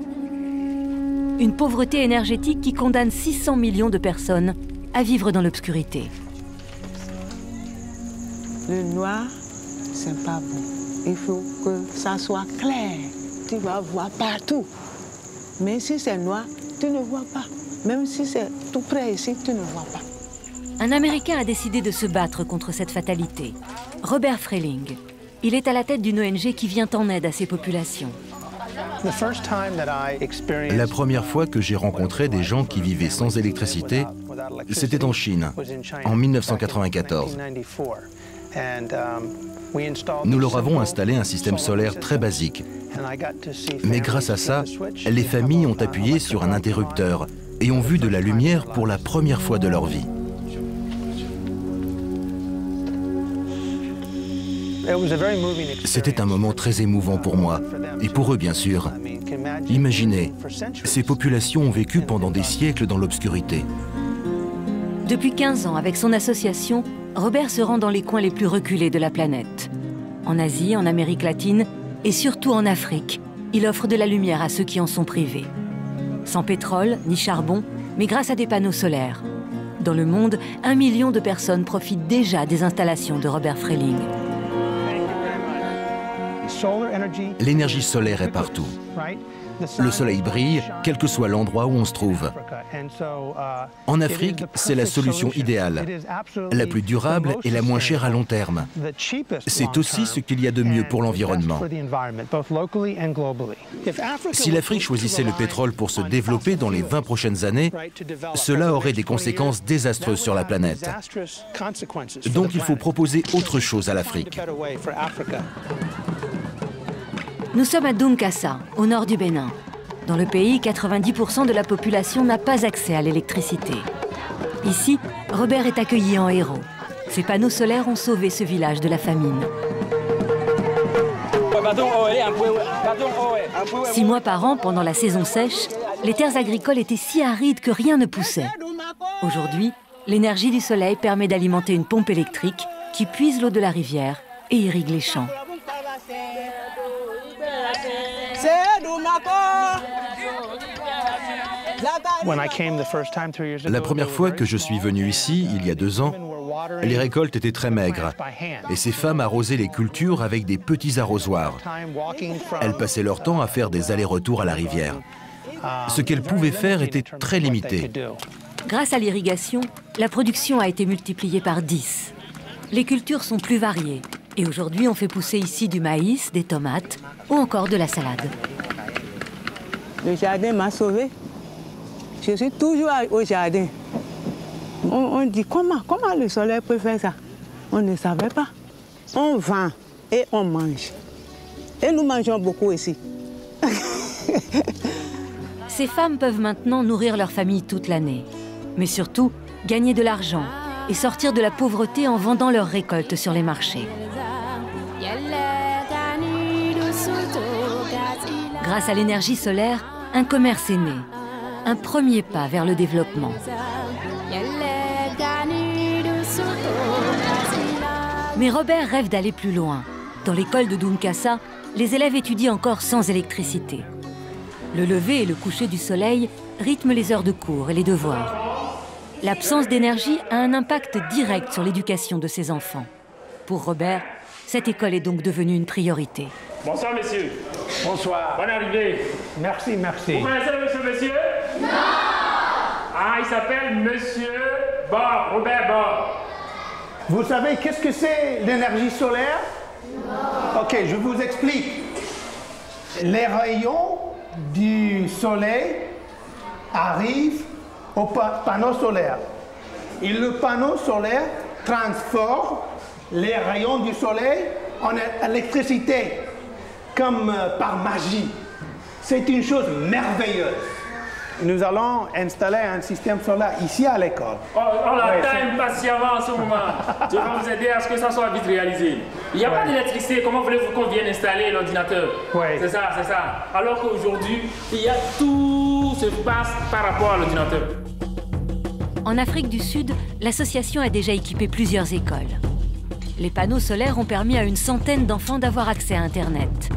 Une pauvreté énergétique qui condamne 600 millions de personnes à vivre dans l'obscurité. Le noir, c'est pas bon. Il faut que ça soit clair. Tu vas voir partout. Mais si c'est noir, tu ne vois pas. Même si c'est tout près ici, tu ne vois pas. Un Américain a décidé de se battre contre cette fatalité. Robert Freiling. Il est à la tête d'une ONG qui vient en aide à ces populations. La première fois que j'ai rencontré des gens qui vivaient sans électricité, c'était en Chine, en 1994. Nous leur avons installé un système solaire très basique. Mais grâce à ça, les familles ont appuyé sur un interrupteur et ont vu de la lumière pour la première fois de leur vie. C'était un moment très émouvant pour moi, et pour eux bien sûr. Imaginez, ces populations ont vécu pendant des siècles dans l'obscurité. Depuis 15 ans, avec son association, Robert se rend dans les coins les plus reculés de la planète. En Asie, en Amérique latine et surtout en Afrique, il offre de la lumière à ceux qui en sont privés. Sans pétrole ni charbon, mais grâce à des panneaux solaires. Dans le monde, 1 million de personnes profitent déjà des installations de Robert Freiling. L'énergie solaire est partout. Le soleil brille, quel que soit l'endroit où on se trouve. En Afrique, c'est la solution idéale, la plus durable et la moins chère à long terme. C'est aussi ce qu'il y a de mieux pour l'environnement. Si l'Afrique choisissait le pétrole pour se développer dans les 20 prochaines années, cela aurait des conséquences désastreuses sur la planète. Donc il faut proposer autre chose à l'Afrique. Nous sommes à Dunkassa, au nord du Bénin. Dans le pays, 90% de la population n'a pas accès à l'électricité. Ici, Robert est accueilli en héros. Ses panneaux solaires ont sauvé ce village de la famine. 6 mois par an, pendant la saison sèche, les terres agricoles étaient si arides que rien ne poussait. Aujourd'hui, l'énergie du soleil permet d'alimenter une pompe électrique qui puise l'eau de la rivière et irrigue les champs. La première fois que je suis venu ici, il y a 2 ans, les récoltes étaient très maigres et ces femmes arrosaient les cultures avec des petits arrosoirs. Elles passaient leur temps à faire des allers-retours à la rivière. Ce qu'elles pouvaient faire était très limité. Grâce à l'irrigation, la production a été multipliée par 10. Les cultures sont plus variées et aujourd'hui on fait pousser ici du maïs, des tomates ou encore de la salade. Le jardin m'a sauvé. Je suis toujours au jardin. On dit comment le soleil peut faire ça? On ne savait pas. On vend et on mange. Et nous mangeons beaucoup ici. Ces femmes peuvent maintenant nourrir leur famille toute l'année. Mais surtout, gagner de l'argent et sortir de la pauvreté en vendant leurs récoltes sur les marchés. Grâce à l'énergie solaire, un commerce est né. Un premier pas vers le développement. Mais Robert rêve d'aller plus loin. Dans l'école de Dunkassa, les élèves étudient encore sans électricité. Le lever et le coucher du soleil rythment les heures de cours et les devoirs. L'absence d'énergie a un impact direct sur l'éducation de ses enfants. Pour Robert, cette école est donc devenue une priorité. Bonsoir, messieurs. Bonsoir. Bonne arrivée. Merci, merci. Vous connaissez monsieur? Non. Ah, il s'appelle Monsieur Bob, Robert Bob. Vous savez qu'est-ce que c'est l'énergie solaire? Non. Ok, je vous explique. Les rayons du soleil arrivent au panneau solaire. Et le panneau solaire transforme les rayons du soleil en électricité, comme par magie. C'est une chose merveilleuse. Nous allons installer un système solaire ici à l'école. On l'attend impatiemment en ce moment. Je vais vous aider à ce que ça soit vite réalisé. Il n'y a pas d'électricité, comment voulez-vous qu'on vienne installer l'ordinateur? C'est ça, c'est ça. Alors qu'aujourd'hui, il y a tout se passe par rapport à l'ordinateur. En Afrique du Sud, l'association a déjà équipé plusieurs écoles. Les panneaux solaires ont permis à une centaine d'enfants d'avoir accès à Internet.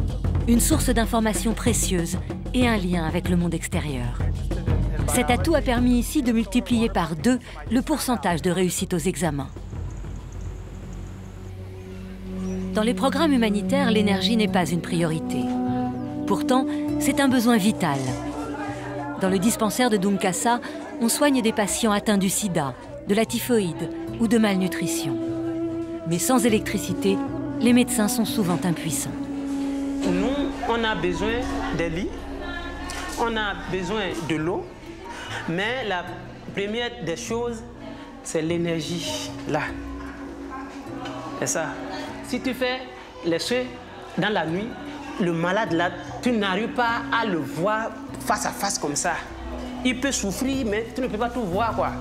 Une source d'informations précieuse et un lien avec le monde extérieur. Cet atout a permis ici de multiplier par 2 le pourcentage de réussite aux examens. Dans les programmes humanitaires, l'énergie n'est pas une priorité. Pourtant, c'est un besoin vital. Dans le dispensaire de Dunkassa, on soigne des patients atteints du sida, de la typhoïde ou de malnutrition. Mais sans électricité, les médecins sont souvent impuissants. Nous, on a besoin des lits, on a besoin de l'eau, mais la première des choses, c'est l'énergie, là. C'est ça. Si tu fais les soins dans la nuit, le malade là, tu n'arrives pas à le voir face à face comme ça. Il peut souffrir, mais tu ne peux pas tout voir, quoi.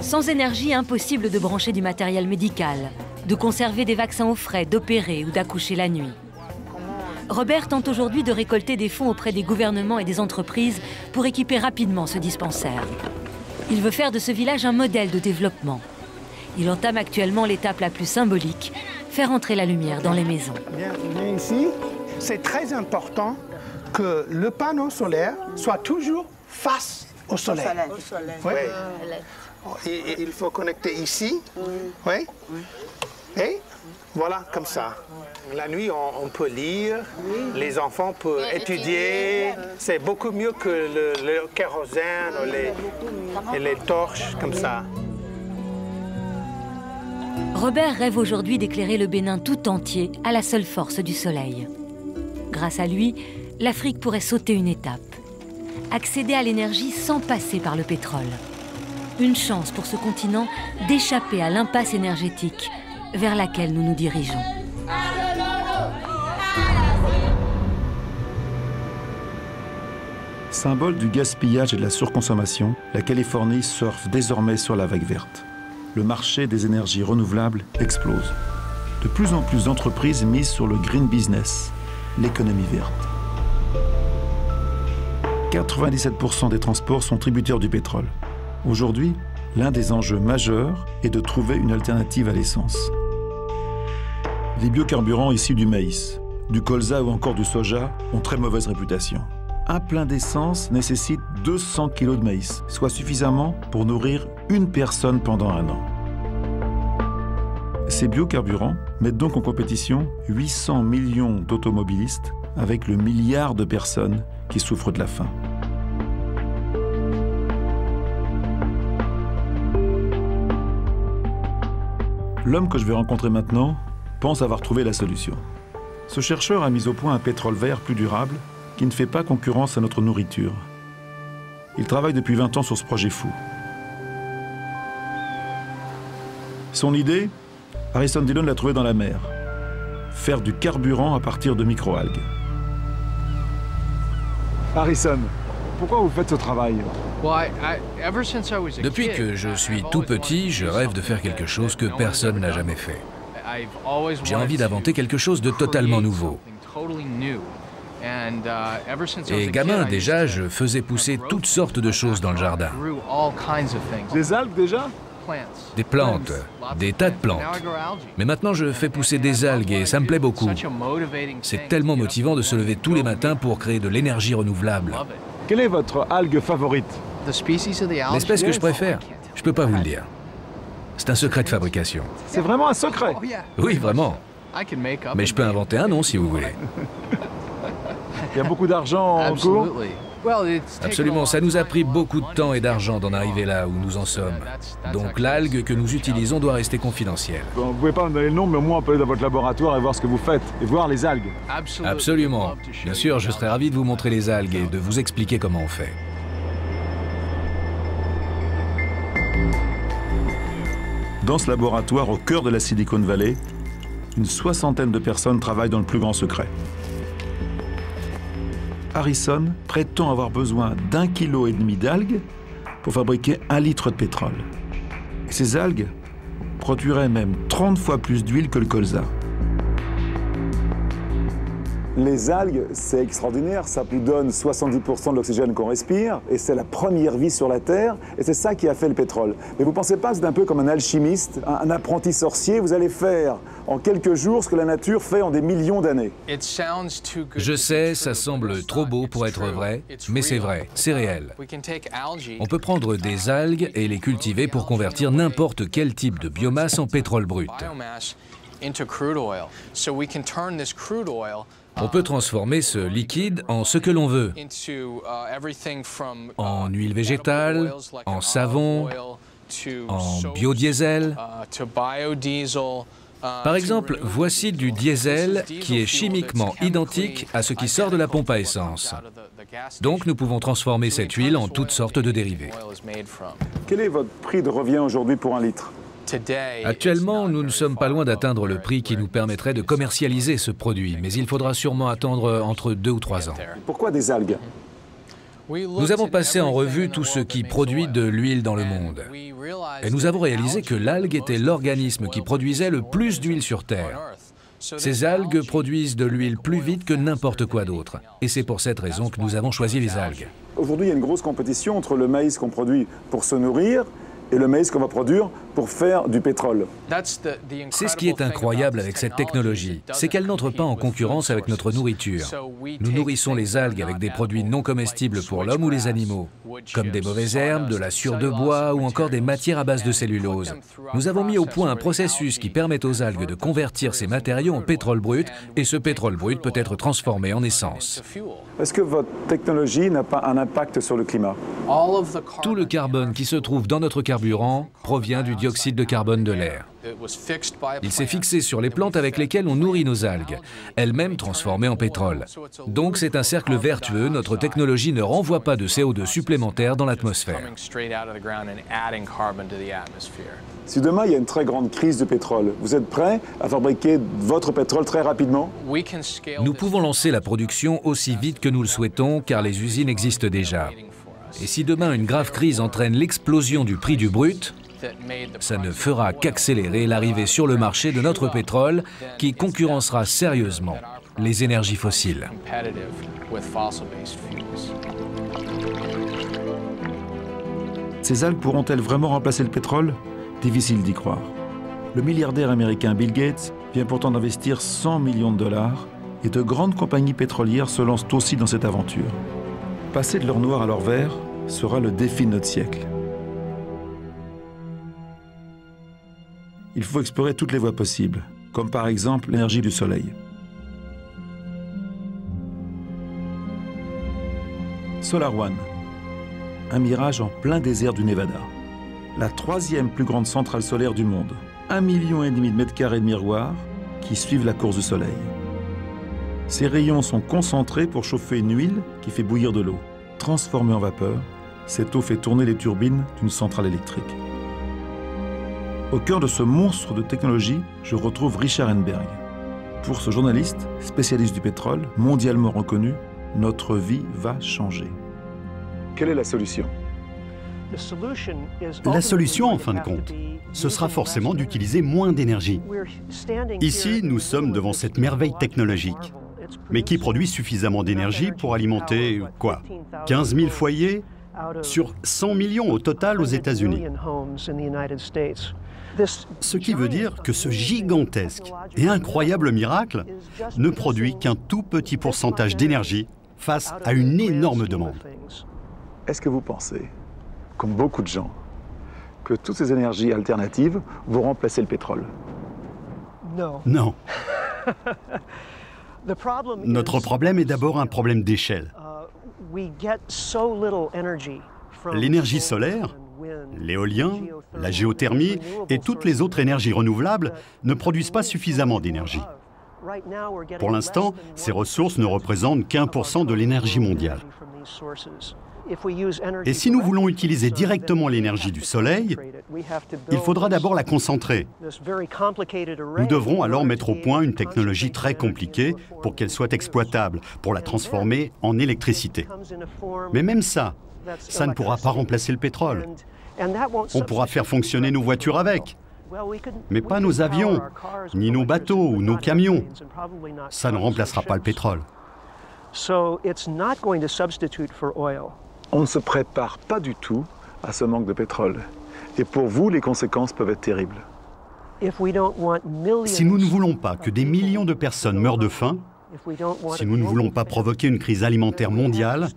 Sans énergie, impossible de brancher du matériel médical, de conserver des vaccins au frais, d'opérer ou d'accoucher la nuit. Robert tente aujourd'hui de récolter des fonds auprès des gouvernements et des entreprises pour équiper rapidement ce dispensaire. Il veut faire de ce village un modèle de développement. Il entame actuellement l'étape la plus symbolique, faire entrer la lumière dans les maisons. Bien ici, c'est très important que le panneau solaire soit toujours face au soleil. Au soleil. Oui. Et il faut connecter ici. Oui. Et voilà, comme ça. La nuit, on peut lire, les enfants peuvent étudier. C'est beaucoup mieux que le kérosène ou les torches, comme ça. Robert rêve aujourd'hui d'éclairer le Bénin tout entier à la seule force du soleil. Grâce à lui, l'Afrique pourrait sauter une étape. Accéder à l'énergie sans passer par le pétrole. Une chance pour ce continent d'échapper à l'impasse énergétique vers laquelle nous nous dirigeons. Symbole du gaspillage et de la surconsommation, la Californie surfe désormais sur la vague verte. Le marché des énergies renouvelables explose. De plus en plus d'entreprises misent sur le green business, l'économie verte. 97% des transports sont tributaires du pétrole. Aujourd'hui, l'un des enjeux majeurs est de trouver une alternative à l'essence. Les biocarburants issus du maïs, du colza ou encore du soja ont très mauvaise réputation. Un plein d'essence nécessite 200 kg de maïs, soit suffisamment pour nourrir une personne pendant un an. Ces biocarburants mettent donc en compétition 800 millions d'automobilistes avec le milliard de personnes qui souffrent de la faim. L'homme que je vais rencontrer maintenant pense avoir trouvé la solution. Ce chercheur a mis au point un pétrole vert plus durable qui ne fait pas concurrence à notre nourriture. Il travaille depuis 20 ans sur ce projet fou. Son idée, Harrison Dillon l'a trouvée dans la mer. Faire du carburant à partir de microalgues. Harrison, pourquoi vous faites ce travail? Depuis que je suis tout petit, je rêve de faire quelque chose que personne n'a jamais fait. J'ai envie d'inventer quelque chose de totalement nouveau. Et gamin, déjà, je faisais pousser toutes sortes de choses dans le jardin. Des algues déjà? Des plantes, des tas de plantes. Mais maintenant, je fais pousser des algues et ça me plaît beaucoup. C'est tellement motivant de se lever tous les matins pour créer de l'énergie renouvelable. Quelle est votre algue favorite? L'espèce que je préfère, je peux pas vous le dire. C'est un secret de fabrication. C'est vraiment un secret? Oui, vraiment. Mais je peux inventer un nom si vous voulez. Il y a beaucoup d'argent en cours? Absolument, ça nous a pris beaucoup de temps et d'argent d'en arriver là où nous en sommes. Donc l'algue que nous utilisons doit rester confidentielle. Vous ne pouvez pas me donner le nom, mais au moins on peut aller dans votre laboratoire et voir ce que vous faites, et voir les algues. Absolument. Bien sûr, je serais ravi de vous montrer les algues et de vous expliquer comment on fait. Dans ce laboratoire au cœur de la Silicon Valley, une soixantaine de personnes travaillent dans le plus grand secret. Harrison prétend avoir besoin d'1,5 kg d'algues pour fabriquer 1 litre de pétrole. Et ces algues produiraient même 30 fois plus d'huile que le colza. Les algues, c'est extraordinaire, ça nous donne 70% de l'oxygène qu'on respire, et c'est la première vie sur la Terre, et c'est ça qui a fait le pétrole. Mais vous ne pensez pas que c'est un peu comme un alchimiste, un apprenti sorcier, vous allez faire en quelques jours ce que la nature fait en des millions d'années. Je sais, ça semble trop beau pour être vrai, mais c'est vrai, c'est réel. On peut prendre des algues et les cultiver pour convertir n'importe quel type de biomasse en pétrole brut. On peut transformer ce liquide en ce que l'on veut, en huile végétale, en savon, en biodiesel. Par exemple, voici du diesel qui est chimiquement identique à ce qui sort de la pompe à essence. Donc nous pouvons transformer cette huile en toutes sortes de dérivés. Quel est votre prix de revient aujourd'hui pour 1 litre? Actuellement, nous ne sommes pas loin d'atteindre le prix qui nous permettrait de commercialiser ce produit, mais il faudra sûrement attendre entre 2 ou 3 ans. Pourquoi des algues? Nous avons passé en revue tout ce qui produit de l'huile dans le monde. Et nous avons réalisé que l'algue était l'organisme qui produisait le plus d'huile sur Terre. Ces algues produisent de l'huile plus vite que n'importe quoi d'autre. Et c'est pour cette raison que nous avons choisi les algues. Aujourd'hui, il y a une grosse compétition entre le maïs qu'on produit pour se nourrir et le maïs qu'on va produire pour faire du pétrole. C'est ce qui est incroyable avec cette technologie, c'est qu'elle n'entre pas en concurrence avec notre nourriture. Nous nourrissons les algues avec des produits non comestibles pour l'homme ou les animaux, comme des mauvaises herbes, de la sciure de bois ou encore des matières à base de cellulose. Nous avons mis au point un processus qui permet aux algues de convertir ces matériaux en pétrole brut, et ce pétrole brut peut être transformé en essence. Est-ce que votre technologie n'a pas un impact sur le climat? Tout le carbone qui se trouve dans notre carburant provient du dioxyde de carbone de l'air. Il s'est fixé sur les plantes avec lesquelles on nourrit nos algues, elles-mêmes transformées en pétrole. Donc c'est un cercle vertueux, notre technologie ne renvoie pas de CO2 supplémentaire dans l'atmosphère. Si demain il y a une très grande crise de pétrole, vous êtes prêt à fabriquer votre pétrole très rapidement? Nous pouvons lancer la production aussi vite que nous le souhaitons car les usines existent déjà. Et si demain une grave crise entraîne l'explosion du prix du brut, ça ne fera qu'accélérer l'arrivée sur le marché de notre pétrole qui concurrencera sérieusement les énergies fossiles. Ces algues pourront-elles vraiment remplacer le pétrole? Difficile d'y croire. Le milliardaire américain Bill Gates vient pourtant d'investir 100 millions de dollars et de grandes compagnies pétrolières se lancent aussi dans cette aventure. Passer de l'or noir à l'or vert sera le défi de notre siècle. Il faut explorer toutes les voies possibles, comme par exemple l'énergie du soleil. Solar One, un mirage en plein désert du Nevada. La 3e plus grande centrale solaire du monde. 1,5 million de mètres carrés de miroirs qui suivent la course du soleil. Ces rayons sont concentrés pour chauffer une huile qui fait bouillir de l'eau. Transformée en vapeur, cette eau fait tourner les turbines d'une centrale électrique. Au cœur de ce monstre de technologie, je retrouve Richard Enberg. Pour ce journaliste, spécialiste du pétrole, mondialement reconnu, notre vie va changer. Quelle est la solution? La solution, en fin de compte, ce sera forcément d'utiliser moins d'énergie. Ici, nous sommes devant cette merveille technologique. Mais qui produit suffisamment d'énergie pour alimenter, quoi, 15 000 foyers sur 100 millions au total aux États-Unis. Ce qui veut dire que ce gigantesque et incroyable miracle ne produit qu'un tout petit pourcentage d'énergie face à une énorme demande. Est-ce que vous pensez, comme beaucoup de gens, que toutes ces énergies alternatives vont remplacer le pétrole? Non. Notre problème est d'abord un problème d'échelle. L'énergie solaire, l'éolien, la géothermie et toutes les autres énergies renouvelables ne produisent pas suffisamment d'énergie. Pour l'instant, ces ressources ne représentent qu'1% de l'énergie mondiale. Et si nous voulons utiliser directement l'énergie du soleil, il faudra d'abord la concentrer. Nous devrons alors mettre au point une technologie très compliquée pour qu'elle soit exploitable, pour la transformer en électricité. Mais même ça ne pourra pas remplacer le pétrole. On pourra faire fonctionner nos voitures avec, mais pas nos avions, ni nos bateaux ou nos camions. Ça ne remplacera pas le pétrole. On ne se prépare pas du tout à ce manque de pétrole. Et pour vous, les conséquences peuvent être terribles. Si nous ne voulons pas que des millions de personnes meurent de faim, si nous ne voulons pas provoquer une crise alimentaire mondiale,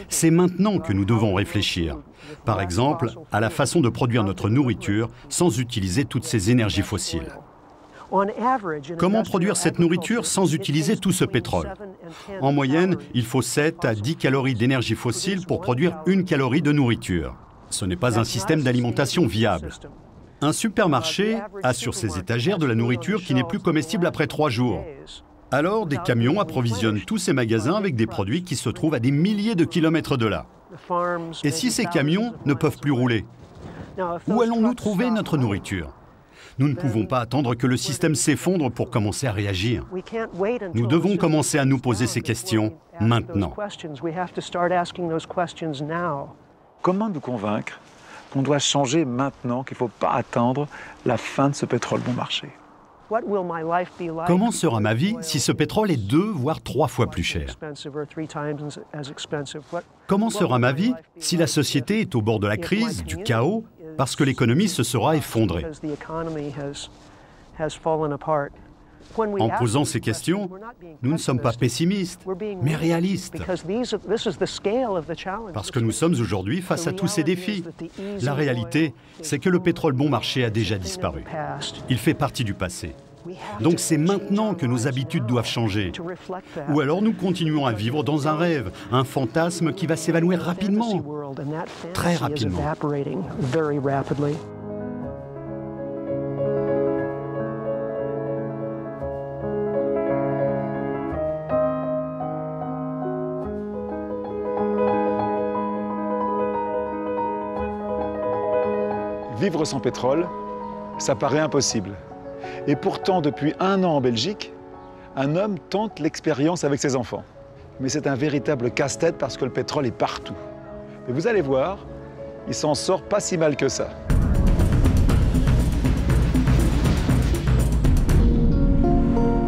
c'est maintenant que nous devons réfléchir. Par exemple, à la façon de produire notre nourriture sans utiliser toutes ces énergies fossiles. Comment produire cette nourriture sans utiliser tout ce pétrole? En moyenne, il faut 7 à 10 calories d'énergie fossile pour produire 1 calorie de nourriture. Ce n'est pas un système d'alimentation viable. Un supermarché a sur ses étagères de la nourriture qui n'est plus comestible après 3 jours. Alors, des camions approvisionnent tous ces magasins avec des produits qui se trouvent à des milliers de kilomètres de là. Et si ces camions ne peuvent plus rouler, où allons-nous trouver notre nourriture? Nous ne pouvons pas attendre que le système s'effondre pour commencer à réagir. Nous devons commencer à nous poser ces questions maintenant. Comment nous convaincre qu'on doit changer maintenant, qu'il ne faut pas attendre la fin de ce pétrole bon marché? Comment sera ma vie si ce pétrole est 2 voire 3 fois plus cher? Comment sera ma vie si la société est au bord de la crise, du chaos, parce que l'économie se sera effondrée? En posant ces questions, nous ne sommes pas pessimistes, mais réalistes. Parce que nous sommes aujourd'hui face à tous ces défis. La réalité, c'est que le pétrole bon marché a déjà disparu. Il fait partie du passé. Donc c'est maintenant que nos habitudes doivent changer. Ou alors nous continuons à vivre dans un rêve, un fantasme qui va s'évanouir rapidement, très rapidement. Vivre sans pétrole, ça paraît impossible. Et pourtant, depuis 1 an en Belgique, un homme tente l'expérience avec ses enfants. Mais c'est un véritable casse-tête parce que le pétrole est partout. Et vous allez voir, il s'en sort pas si mal que ça.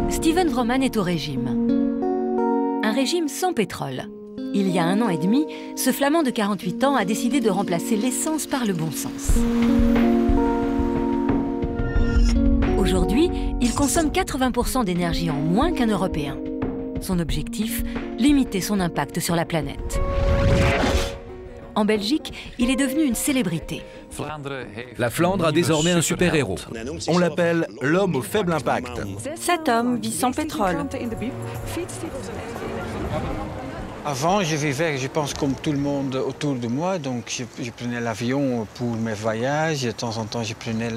Steven Vrooman est au régime. Un régime sans pétrole. Il y a 1 an et demi, ce Flamand de 48 ans a décidé de remplacer l'essence par le bon sens. Aujourd'hui, il consomme 80% d'énergie en moins qu'un Européen. Son objectif, limiter son impact sur la planète. En Belgique, il est devenu une célébrité. La Flandre a désormais un super-héros. On l'appelle l'homme au faible impact. Cet homme vit sans pétrole. Avant, je vivais, je pense, comme tout le monde autour de moi. Donc, je prenais l'avion pour mes voyages. De temps en temps, je prenais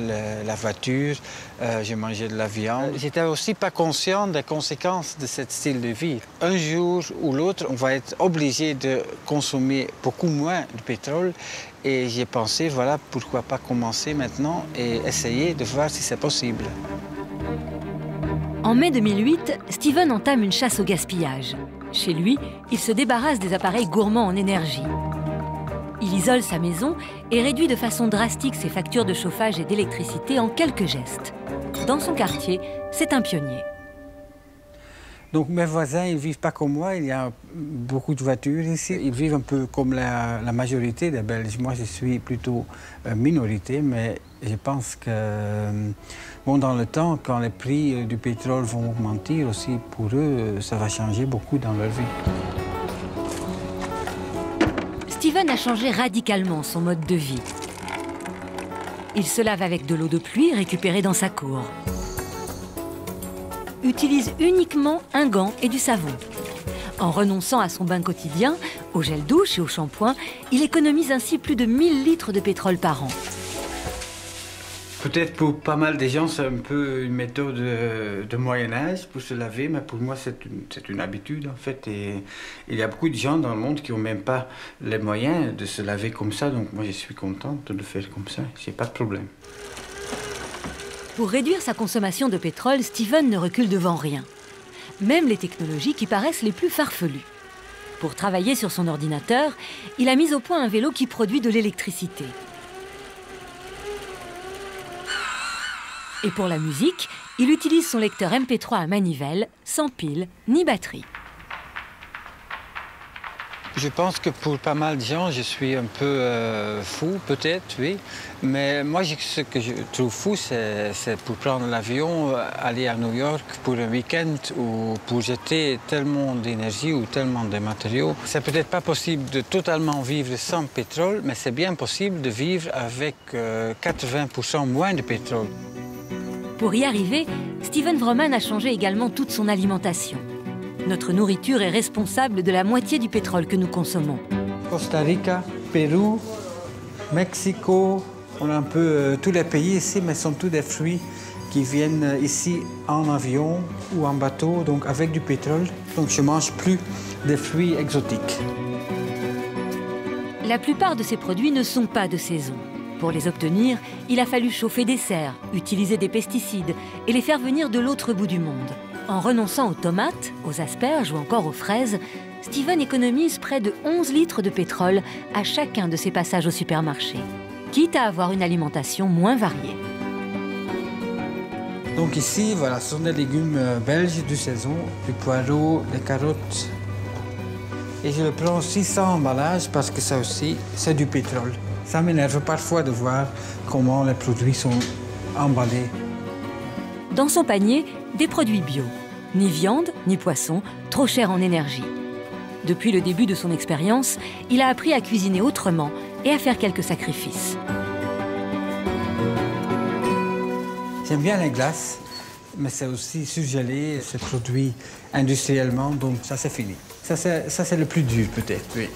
la voiture. Je mangeais de la viande. J'étais aussi pas conscient des conséquences de ce style de vie. Un jour ou l'autre, on va être obligé de consommer beaucoup moins de pétrole. Et j'ai pensé, voilà, pourquoi pas commencer maintenant et essayer de voir si c'est possible. En mai 2008, Steven entame une chasse au gaspillage. Chez lui, il se débarrasse des appareils gourmands en énergie. Il isole sa maison et réduit de façon drastique ses factures de chauffage et d'électricité en quelques gestes. Dans son quartier, c'est un pionnier. Donc mes voisins, ils ne vivent pas comme moi, il y a beaucoup de voitures ici. Ils vivent un peu comme la majorité des Belges. Moi, je suis plutôt minorité, mais je pense que bon, dans le temps, quand les prix du pétrole vont augmenter aussi, pour eux, ça va changer beaucoup dans leur vie. Steven a changé radicalement son mode de vie. Il se lave avec de l'eau de pluie récupérée dans sa cour. Utilise uniquement un gant et du savon. En renonçant à son bain quotidien, au gel douche et au shampoing, il économise ainsi plus de 1000 litres de pétrole par an. Peut-être pour pas mal de gens, c'est un peu une méthode de Moyen-Âge pour se laver, mais pour moi, c'est une habitude en fait. Et il y a beaucoup de gens dans le monde qui n'ont même pas les moyens de se laver comme ça, donc moi je suis contente de le faire comme ça, j'ai pas de problème. Pour réduire sa consommation de pétrole, Steven ne recule devant rien. Même les technologies qui paraissent les plus farfelues. Pour travailler sur son ordinateur, il a mis au point un vélo qui produit de l'électricité. Et pour la musique, il utilise son lecteur MP3 à manivelle, sans pile ni batterie. Je pense que pour pas mal de gens, je suis un peu fou, peut-être, oui. Mais moi, ce que je trouve fou, c'est pour prendre l'avion, aller à New York pour un week-end ou pour jeter tellement d'énergie ou tellement de matériaux. C'est peut-être pas possible de totalement vivre sans pétrole, mais c'est bien possible de vivre avec 80% moins de pétrole. Pour y arriver, Steven Vrooman a changé également toute son alimentation. Notre nourriture est responsable de la moitié du pétrole que nous consommons. Costa Rica, Pérou, Mexico, on a un peu tous les pays ici, mais ce sont tous des fruits qui viennent ici en avion ou en bateau, donc avec du pétrole. Donc je ne mange plus des fruits exotiques. La plupart de ces produits ne sont pas de saison. Pour les obtenir, il a fallu chauffer des serres, utiliser des pesticides et les faire venir de l'autre bout du monde. En renonçant aux tomates, aux asperges ou encore aux fraises, Steven économise près de 11 litres de pétrole à chacun de ses passages au supermarché, quitte à avoir une alimentation moins variée. Donc ici, voilà, ce sont des légumes belges de saison, du poireau, des carottes. Et je le prends aussi sans emballage parce que ça aussi, c'est du pétrole. Ça m'énerve parfois de voir comment les produits sont emballés. Dans son panier, des produits bio. Ni viande, ni poisson, trop cher en énergie. Depuis le début de son expérience, il a appris à cuisiner autrement et à faire quelques sacrifices. J'aime bien les glaces, mais c'est aussi surgelé, c'est produit industriellement, donc ça c'est fini. Ça c'est le plus dur peut-être, oui.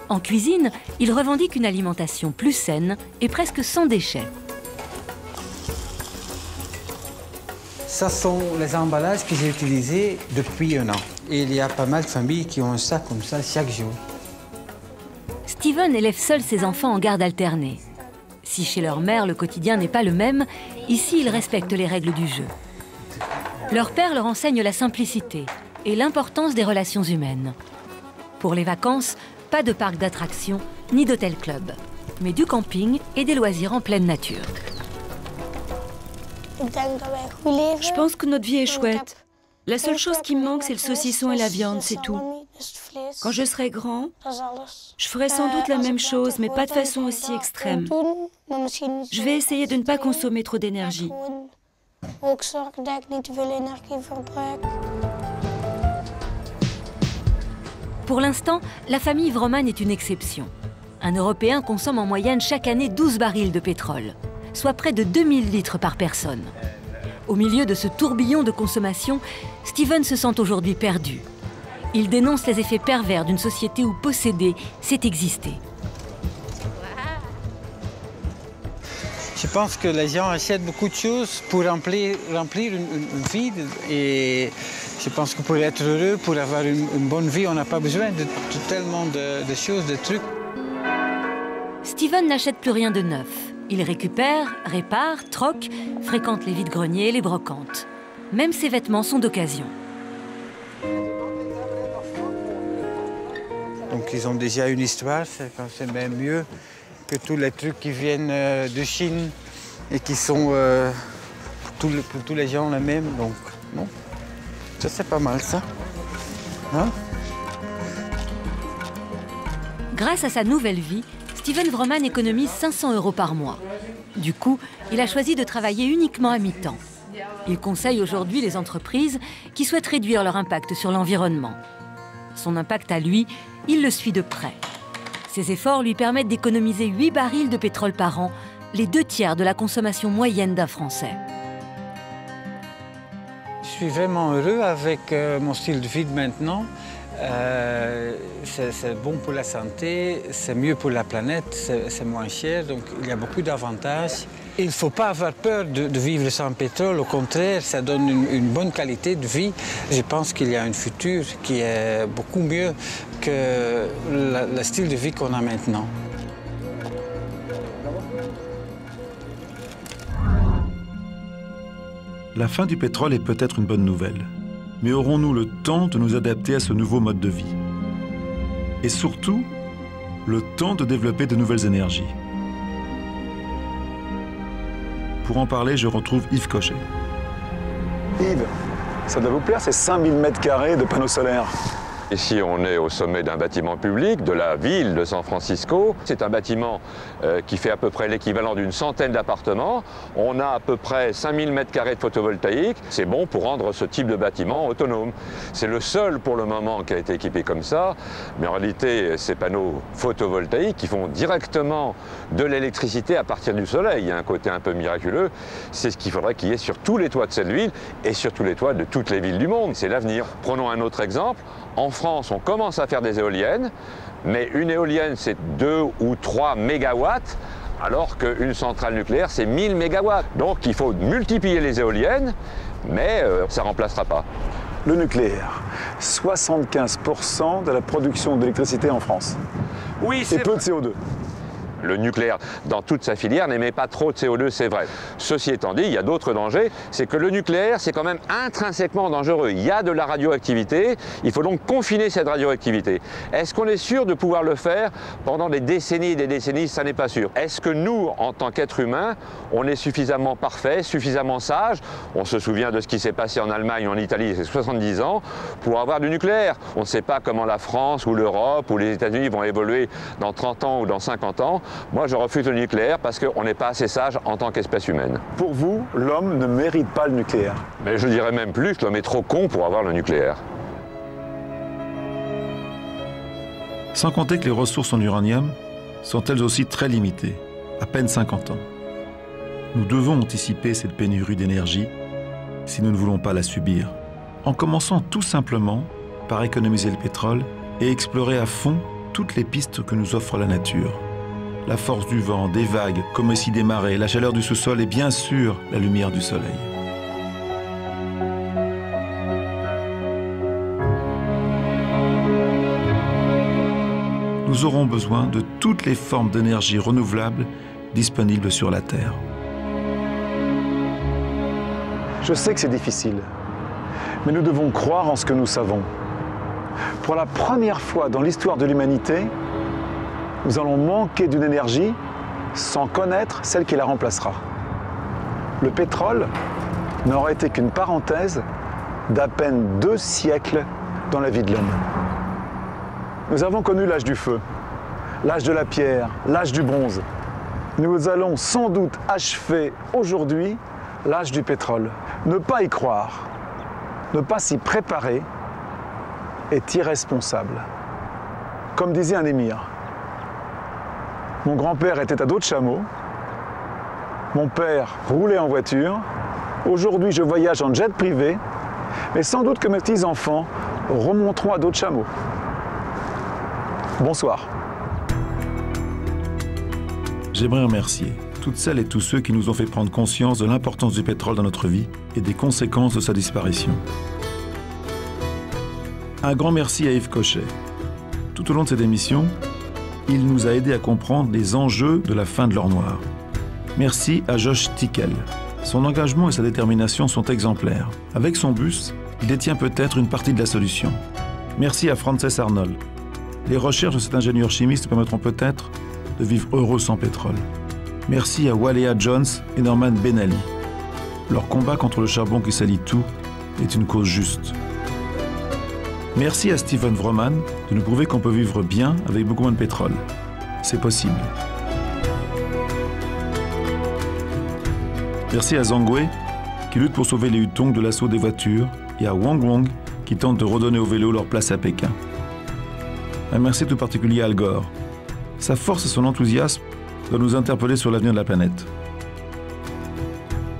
En cuisine, il revendique une alimentation plus saine et presque sans déchets. Ça sont les emballages que j'ai utilisés depuis 1 an. Et il y a pas mal de familles qui ont un sac comme ça chaque jour. Steven élève seul ses enfants en garde alternée. Si chez leur mère le quotidien n'est pas le même, ici ils respectent les règles du jeu. Leur père leur enseigne la simplicité et l'importance des relations humaines. Pour les vacances, pas de parc d'attractions ni d'hôtel-club, mais du camping et des loisirs en pleine nature. Je pense que notre vie est chouette. La seule chose qui me manque, c'est le saucisson et la viande, c'est tout. Quand je serai grand, je ferai sans doute la même chose, mais pas de façon aussi extrême. Je vais essayer de ne pas consommer trop d'énergie. Pour l'instant, la famille Vrooman est une exception. Un Européen consomme en moyenne chaque année 12 barils de pétrole, soit près de 2000 litres par personne. Au milieu de ce tourbillon de consommation, Steven se sent aujourd'hui perdu. Il dénonce les effets pervers d'une société où posséder, c'est exister. Je pense que les gens achètent beaucoup de choses pour remplir une vide. Et je pense que pour être heureux, pour avoir une bonne vie, on n'a pas besoin de tellement de choses, de trucs. Steven n'achète plus rien de neuf. Il récupère, répare, troque, fréquente les vides-greniers et les brocantes. Même ses vêtements sont d'occasion. Donc ils ont déjà une histoire, c'est même mieux que tous les trucs qui viennent de Chine et qui sont pour tous les gens les mêmes. Donc bon, ça c'est pas mal ça. Hein? Grâce à sa nouvelle vie, Steven Vrooman économise 500 € par mois. Du coup, il a choisi de travailler uniquement à mi-temps. Il conseille aujourd'hui les entreprises qui souhaitent réduire leur impact sur l'environnement. Son impact à lui, il le suit de près. Ses efforts lui permettent d'économiser 8 barils de pétrole par an, les 2/3 de la consommation moyenne d'un Français. Je suis vraiment heureux avec mon style de vie de maintenant. C'est bon pour la santé, c'est mieux pour la planète, c'est moins cher, donc il y a beaucoup d'avantages. Il ne faut pas avoir peur de vivre sans pétrole, au contraire, ça donne une bonne qualité de vie. Je pense qu'il y a un futur qui est beaucoup mieux que le style de vie qu'on a maintenant. La fin du pétrole est peut-être une bonne nouvelle. Mais aurons-nous le temps de nous adapter à ce nouveau mode de vie? Et surtout, le temps de développer de nouvelles énergies. Pour en parler, je retrouve Yves Cochet. Yves, ça doit vous plaire ces 5000 m² de panneaux solaires? Ici, on est au sommet d'un bâtiment public de la ville de San Francisco. C'est un bâtiment qui fait à peu près l'équivalent d'une centaine d'appartements. On a à peu près 5000 m² de photovoltaïque. C'est bon pour rendre ce type de bâtiment autonome. C'est le seul pour le moment qui a été équipé comme ça. Mais en réalité, ces panneaux photovoltaïques qui font directement de l'électricité à partir du soleil. Il y a un côté un peu miraculeux. C'est ce qu'il faudrait qu'il y ait sur tous les toits de cette ville et sur tous les toits de toutes les villes du monde. C'est l'avenir. Prenons un autre exemple. En France, on commence à faire des éoliennes, mais une éolienne, c'est 2 ou 3 mégawatts, alors qu'une centrale nucléaire, c'est 1000 mégawatts. Donc il faut multiplier les éoliennes, mais ça ne remplacera pas. Le nucléaire, 75% de la production d'électricité en France. Oui, c'est peu de CO2. Le nucléaire, dans toute sa filière, n'émet pas trop de CO2, c'est vrai. Ceci étant dit, il y a d'autres dangers. C'est que le nucléaire, c'est quand même intrinsèquement dangereux. Il y a de la radioactivité, il faut donc confiner cette radioactivité. Est-ce qu'on est sûr de pouvoir le faire pendant des décennies et des décennies? Ça n'est pas sûr. Est-ce que nous, en tant qu'êtres humains, on est suffisamment parfait, suffisamment sage? On se souvient de ce qui s'est passé en Allemagne, en Italie, il y a 70 ans, pour avoir du nucléaire. On ne sait pas comment la France ou l'Europe ou les États-Unis vont évoluer dans 30 ans ou dans 50 ans. Moi, je refuse le nucléaire parce qu'on n'est pas assez sage en tant qu'espèce humaine. Pour vous, l'homme ne mérite pas le nucléaire? Mais je dirais même plus, l'homme est trop con pour avoir le nucléaire. Sans compter que les ressources en uranium sont elles aussi très limitées, à peine 50 ans. Nous devons anticiper cette pénurie d'énergie si nous ne voulons pas la subir, en commençant tout simplement par économiser le pétrole et explorer à fond toutes les pistes que nous offre la nature. La force du vent, des vagues, comme aussi des marées, la chaleur du sous-sol et bien sûr la lumière du soleil. Nous aurons besoin de toutes les formes d'énergie renouvelable disponibles sur la Terre. Je sais que c'est difficile, mais nous devons croire en ce que nous savons. Pour la première fois dans l'histoire de l'humanité, nous allons manquer d'une énergie sans connaître celle qui la remplacera. Le pétrole n'aura été qu'une parenthèse d'à peine 2 siècles dans la vie de l'homme. Nous avons connu l'âge du feu, l'âge de la pierre, l'âge du bronze. Nous allons sans doute achever aujourd'hui l'âge du pétrole. Ne pas y croire, ne pas s'y préparer est irresponsable. Comme disait un émir, mon grand-père était à dos de chameau, mon père roulait en voiture, aujourd'hui je voyage en jet privé, mais sans doute que mes petits-enfants remonteront à dos de chameau. Bonsoir. J'aimerais remercier toutes celles et tous ceux qui nous ont fait prendre conscience de l'importance du pétrole dans notre vie et des conséquences de sa disparition. Un grand merci à Yves Cochet. Tout au long de cette émission, il nous a aidés à comprendre les enjeux de la fin de l'or noir. Merci à Josh Tickel. Son engagement et sa détermination sont exemplaires. Avec son bus, il détient peut-être une partie de la solution. Merci à Frances Arnold. Les recherches de cet ingénieur chimiste permettront peut-être de vivre heureux sans pétrole. Merci à Walea Jones et Norman Benali. Leur combat contre le charbon qui salit tout est une cause juste. Merci à Stephen Vroman de nous prouver qu'on peut vivre bien avec beaucoup moins de pétrole. C'est possible. Merci à Zhang Wei qui lutte pour sauver les Hutong de l'assaut des voitures et à Wang Wang qui tente de redonner aux vélos leur place à Pékin. Un merci tout particulier à Al Gore. Sa force et son enthousiasme doivent nous interpeller sur l'avenir de la planète.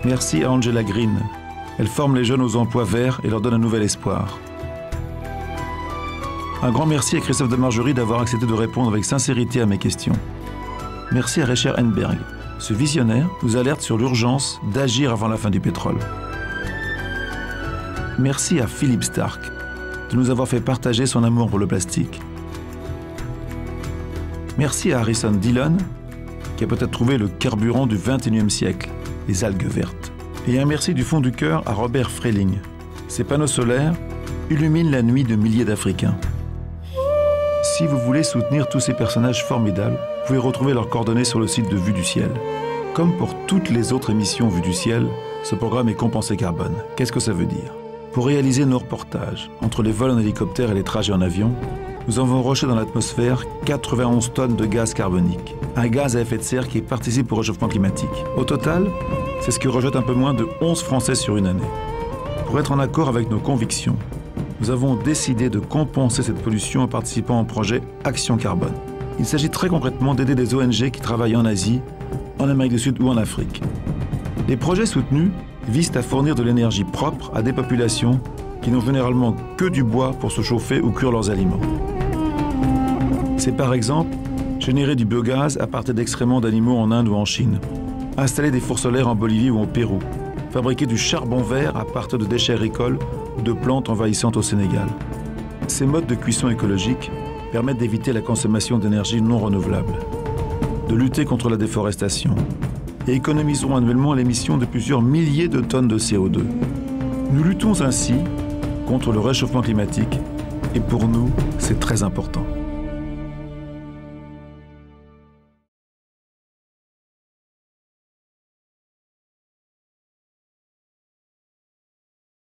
Merci à Angela Green. Elle forme les jeunes aux emplois verts et leur donne un nouvel espoir. Un grand merci à Christophe de Margerie d'avoir accepté de répondre avec sincérité à mes questions. Merci à Richard Henberg. Ce visionnaire nous alerte sur l'urgence d'agir avant la fin du pétrole. Merci à Philippe Stark de nous avoir fait partager son amour pour le plastique. Merci à Harrison Dillon qui a peut-être trouvé le carburant du XXIe siècle, les algues vertes. Et un merci du fond du cœur à Robert Freling. Ces panneaux solaires illuminent la nuit de milliers d'Africains. Si vous voulez soutenir tous ces personnages formidables, vous pouvez retrouver leurs coordonnées sur le site de Vue du Ciel. Comme pour toutes les autres émissions Vue du Ciel, ce programme est compensé carbone. Qu'est-ce que ça veut dire? Pour réaliser nos reportages, entre les vols en hélicoptère et les trajets en avion, nous avons rejeté dans l'atmosphère 91 tonnes de gaz carbonique, un gaz à effet de serre qui participe au réchauffement climatique. Au total, c'est ce que rejette un peu moins de 11 Français sur une année. Pour être en accord avec nos convictions, nous avons décidé de compenser cette pollution en participant au projet Action Carbone. Il s'agit très concrètement d'aider des ONG qui travaillent en Asie, en Amérique du Sud ou en Afrique. Les projets soutenus visent à fournir de l'énergie propre à des populations qui n'ont généralement que du bois pour se chauffer ou cuire leurs aliments. C'est par exemple générer du biogaz à partir d'excréments d'animaux en Inde ou en Chine, installer des fours solaires en Bolivie ou au Pérou, fabriquer du charbon vert à partir de déchets agricoles ou de plantes envahissantes au Sénégal. Ces modes de cuisson écologique permettent d'éviter la consommation d'énergie non renouvelable. de lutter contre la déforestation et économiseront annuellement l'émission de plusieurs milliers de tonnes de CO2. Nous luttons ainsi contre le réchauffement climatique et pour nous, c'est très important.